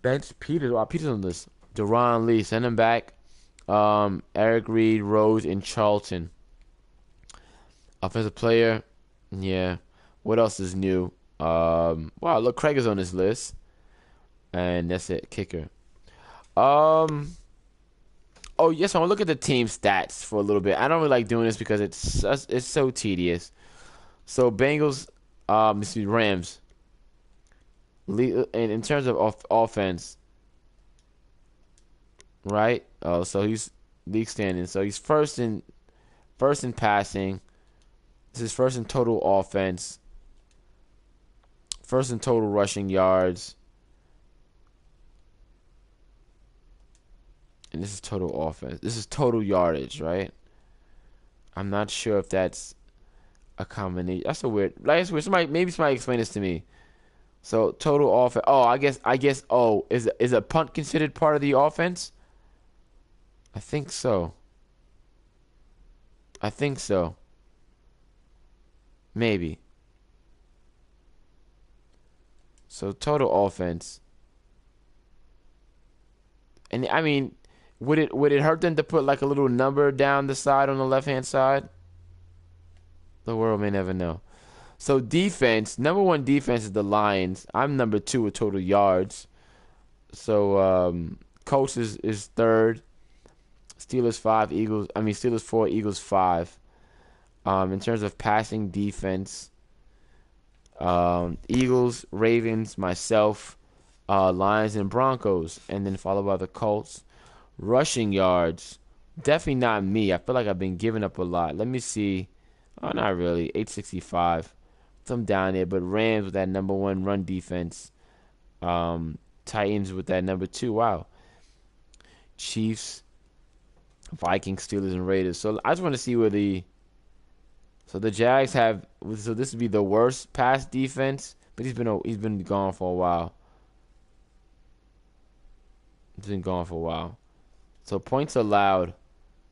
Bench Peters. Wow, Peters on this. Deron Lee, send him back. Eric Reed, Rose, and Charlton. Offensive player. Yeah. What else is new? Wow, look, Craig is on this list. And that's it. Kicker. Oh, yes, I want to look at the team stats for a little bit. I don't really like doing this because it's so tedious. So, Bengals, Rams. In terms of offense, right? Oh, so he's league standing. So he's first in passing. This is first in total offense. First in total rushing yards. And this is total offense. This is total yardage, right? I'm not sure if that's a combination. That's a weird. Maybe somebody explain this to me. So total offense. Oh, I guess. Oh, is a punt considered part of the offense? I think so. Maybe. So total offense. And would it hurt them to put like a little number down the side on the left-hand side? The world may never know. So defense, number one defense is the Lions. I'm number 2 with total yards. So Colts is third. Steelers 4, Eagles 5. In terms of passing defense, Eagles, Ravens, myself, Lions, and Broncos, and then followed by the Colts. Rushing yards, definitely not me. I feel like I've been giving up a lot. Let me see. Oh, not really. 865. Some down there, but Rams with that number 1 run defense. Titans with that number 2. Wow. Chiefs, Vikings, Steelers, and Raiders. So I just want to see where the Jags have. So this would be the worst pass defense, but he's been gone for a while. He's been gone for a while. So points allowed,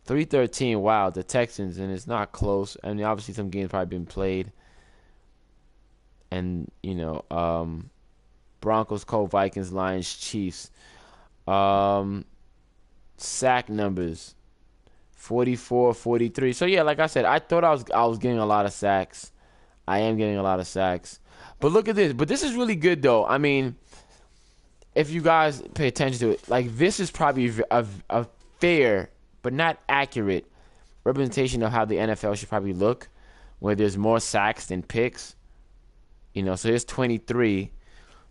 313. Wow, the Texans, and it's not close. Obviously some games probably been played. And Broncos, Colts, Vikings, Lions, Chiefs. Sack numbers, 44, 43. So yeah, like I said, I thought I was getting a lot of sacks. I am getting a lot of sacks. But look at this. But this is really good though. If you guys pay attention to it, like this is probably a fair but not accurate representation of how the NFL should probably look, where there's more sacks than picks. So here's 23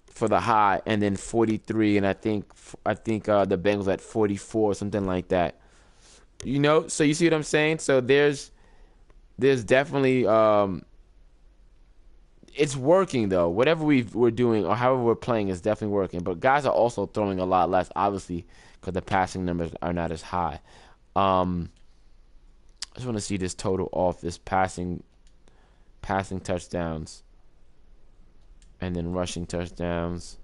for the high, and then 43, and I think the Bengals at 44, something like that. You know, so you see what I'm saying? So there's definitely it's working though. Whatever we're doing or however we're playing is definitely working. But guys are also throwing a lot less, obviously, because the passing numbers are not as high. I just want to see this total off this passing touchdowns and then rushing touchdowns.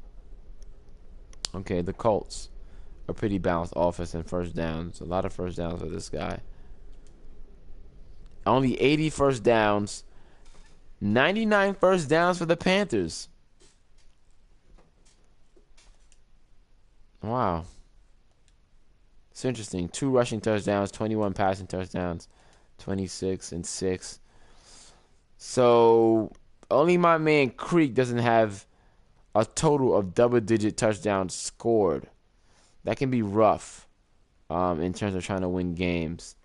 Okay, the Colts are pretty balanced offense and first downs. A lot of first downs for this guy. Only 80 first downs. 99 first downs for the Panthers. Wow. It's interesting. 2 rushing touchdowns, 21 passing touchdowns, 26 and 6. So only my man Creek doesn't have a total of double-digit touchdowns scored. That can be rough in terms of trying to win games.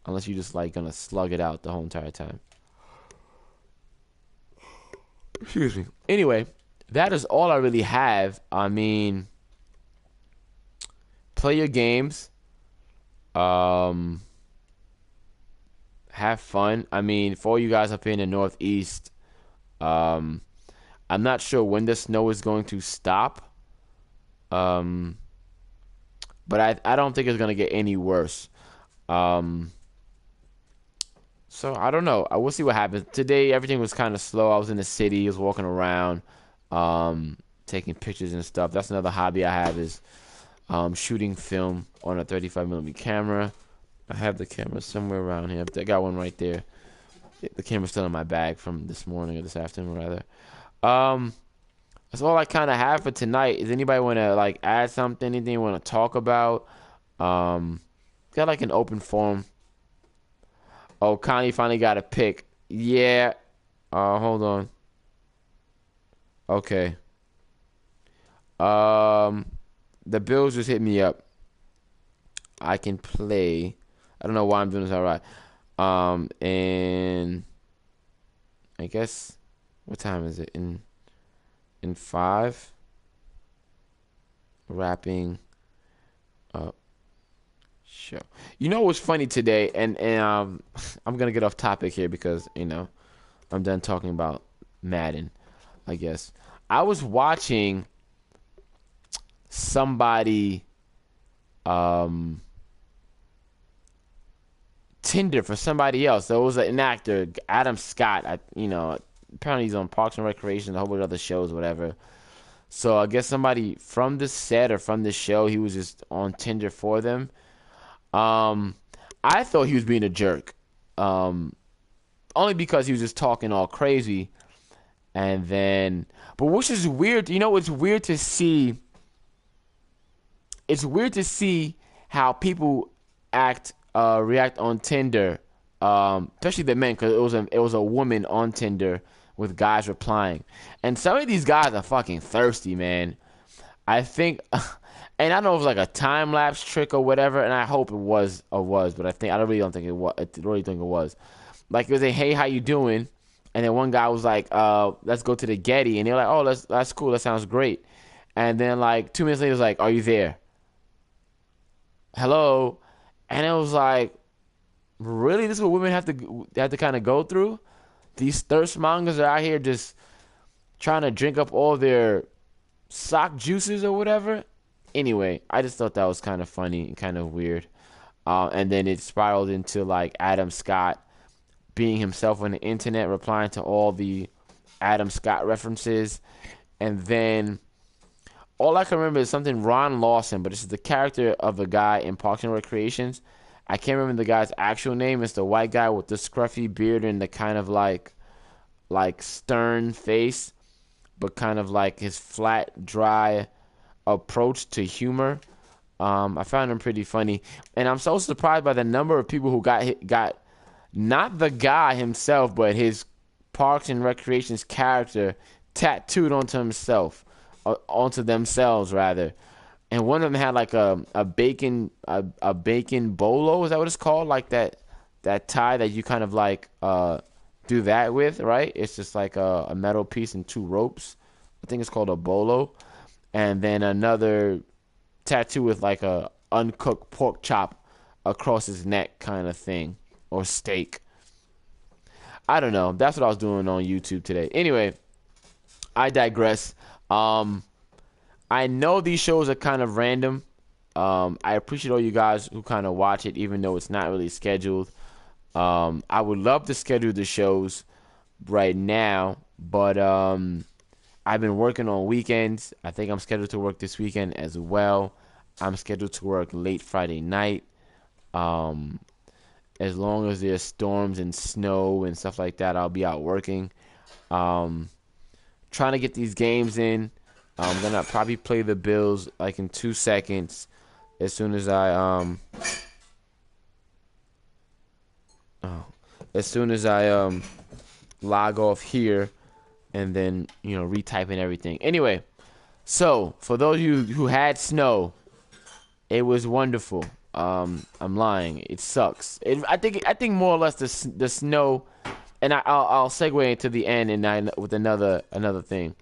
Unless you're just like going to slug it out the whole entire time. Excuse me. Anyway, that is all I really have. I mean, play your games. Have fun. I mean, for all you guys up here in the Northeast, I'm not sure when the snow is going to stop. But I don't think it's going to get any worse. So I don't know. I will see what happens. Today everything was kind of slow. I was in the city. I was walking around, taking pictures and stuff. That's another hobby I have is shooting film on a 35mm camera. I have the camera somewhere around here. I got one right there. The camera's still in my bag from this morning or this afternoon rather. That's all I kind of have for tonight. Does anybody want to like add something? Anything you want to talk about? Got like an open forum. Oh, Connie finally got a pick. Yeah. Hold on. Okay. The Bills just hit me up. I can play. I don't know why I'm doing this all right. And I guess what time is it? In 5. Wrapping up show. You know what's funny today, and I'm gonna get off topic here because I'm done talking about Madden. I guess I was watching somebody Tinder for somebody else. So it was an actor, Adam Scott. Apparently he's on Parks and Recreation, a whole bunch of other shows, whatever. So I guess somebody from the set or from the show, he was just on Tinder for them. I thought he was being a jerk. Only because he was just talking all crazy. And then, but which is weird, it's weird to see. It's weird to see how people react on Tinder, especially the men, because it was a woman on Tinder with guys replying, and some of these guys are fucking thirsty, man. I think, and I don't know if it was like a time lapse trick or whatever, and I hope it was, but I really don't think it was. I really think it was. Like it was a hey, how you doing? And then one guy was like, let's go to the Getty, and they're like, oh, that's cool, that sounds great. And then like 2 minutes later, it was like, are you there? Hello, and it was like, really, this is what women have to kind of go through. These thirst mongers are out here just trying to drink up all their sock juices or whatever. Anyway, I just thought that was kind of funny and kind of weird. And then it spiraled into like Adam Scott being himself on the internet, replying to all the Adam Scott references. And then all I can remember is something Ron Lawson, but this is the character of a guy in Parks and Recreations. I can't remember the guy's actual name. It's the white guy with the scruffy beard and the kind of like stern face, but kind of like his flat, dry approach to humor. I found him pretty funny, and I'm so surprised by the number of people who got not the guy himself, but his Parks and Recreations character tattooed onto themselves rather. And one of them had like a bacon bolo. Is that what it's called? Like that tie that you kind of like do that with, right? It's just like a metal piece and 2 ropes. I think it's called a bolo. And then another tattoo with like a uncooked pork chop across his neck kind of thing, or steak. I don't know. That's what I was doing on YouTube today. Anyway, I digress. I know these shows are kind of random. I appreciate all you guys who kind of watch it, even though it's not really scheduled. I would love to schedule the shows right now, but I've been working on weekends. I think I'm scheduled to work this weekend as well. I'm scheduled to work late Friday night. Um, as long as there's storms and snow and stuff like that, I'll be out working. Um, Trying to get these games in. I'm gonna probably play the Bills like in 2 seconds. As soon as oh, as soon as I log off here, and then retyping everything. Anyway, so for those of you who had snow, it was wonderful. I'm lying. It sucks. I think more or less the snow, and I'll segue into the end and with another thing.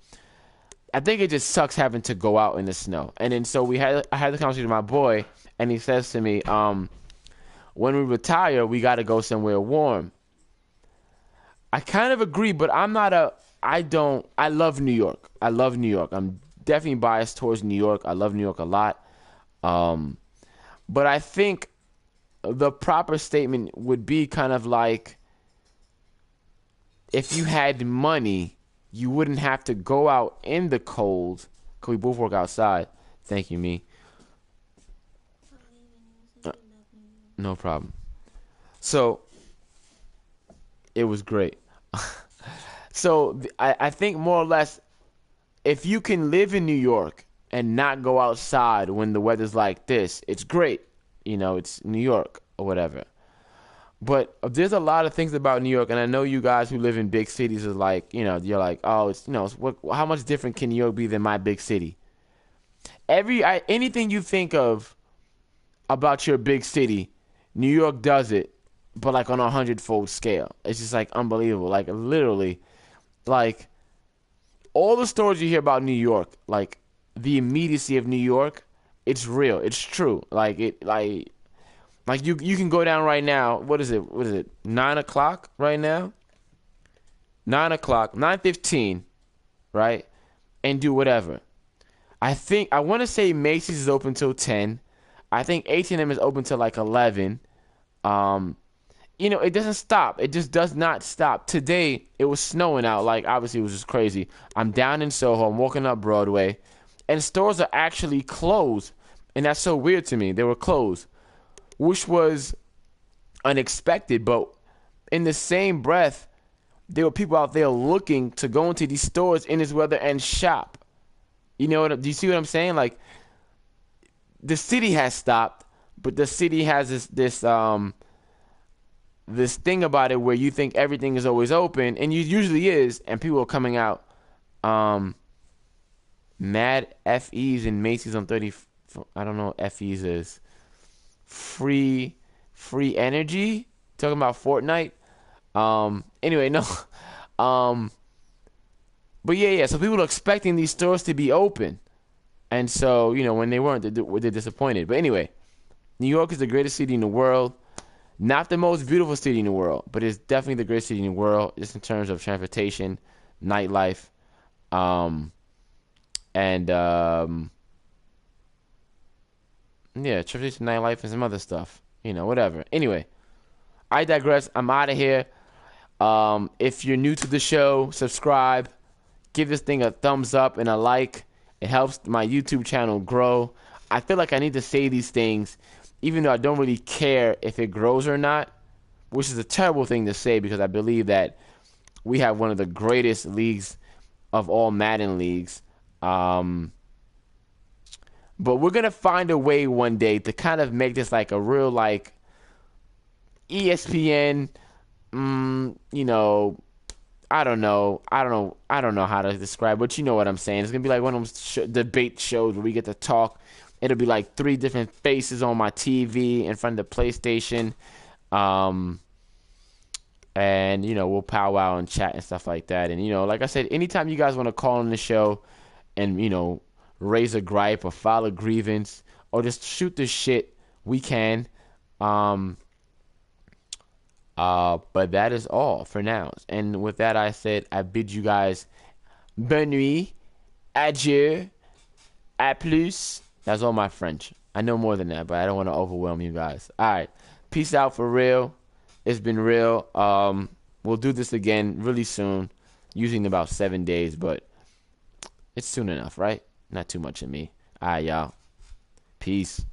I think it just sucks having to go out in the snow. And then so I had the conversation with my boy, and he says to me, when we retire, we got to go somewhere warm. I kind of agree, but I love New York. I love New York. I'm definitely biased towards New York. I love New York a lot. But I think the proper statement would be kind of like, if you had money, you wouldn't have to go out in the cold. Cause we both work outside. Thank you, me. No problem. So it was great. So I think more or less, if you can live in New York and not go outside when the weather's like this, it's great. It's New York or whatever. But there's a lot of things about New York, and I know you guys who live in big cities is like, you're like, oh, how much different can New York be than my big city? Anything you think of about your big city, New York does it, but like on a 100-fold scale. It's just like unbelievable. Like literally, like all the stories you hear about New York, like the immediacy of New York, it's real. It's true. Like you can go down right now. What is it? 9 o'clock right now? 9 o'clock, 9:15, right? And do whatever. I want to say Macy's is open till 10. I think H&M is open till like 11. It doesn't stop. It just does not stop. Today it was snowing out. Like obviously it was just crazy. I'm down in Soho. I'm walking up Broadway, and stores are actually closed, and that's so weird to me. They were closed, which was unexpected, but in the same breath, there were people out there looking to go into these stores in this weather and shop. Do you see what I'm saying? Like, the city has stopped, but the city has this thing about it where you think everything is always open, and it usually is, and people are coming out mad FEs and Macy's on 30. I don't know what FEs is. Free energy, talking about Fortnite. Anyway, no. But yeah, so people are expecting these stores to be open, and so when they weren't, they're disappointed. But anyway, New York is the greatest city in the world. Not the most beautiful city in the world, but it's definitely the greatest city in the world, just in terms of transportation, nightlife, and yeah, transportation, nightlife, and some other stuff. Whatever. Anyway, I digress. I'm out of here. If you're new to the show, subscribe. Give this thing a thumbs up and a like. It helps my YouTube channel grow. I feel like I need to say these things, even though I don't really care if it grows or not, which is a terrible thing to say because I believe that we have one of the greatest leagues of all Madden leagues. But we're going to find a way one day to kind of make this like a real like ESPN, I don't know how to describe, but you know what I'm saying. It's going to be like one of those debate shows where we get to talk. It'll be like 3 different faces on my TV in front of the PlayStation. And, we'll powwow and chat and stuff like that. And, like I said, anytime you guys want to call on the show and, raise a gripe or file a grievance or just shoot the shit, we can. But that is all for now. And with that, I said, I bid you guys bonne nuit, adieu, à plus. That's all my French. I know more than that, but I don't want to overwhelm you guys. All right. Peace out for real. It's been real. We'll do this again really soon, usually in about 7 days, but it's soon enough, right? Not too much of me. All right, y'all. Peace.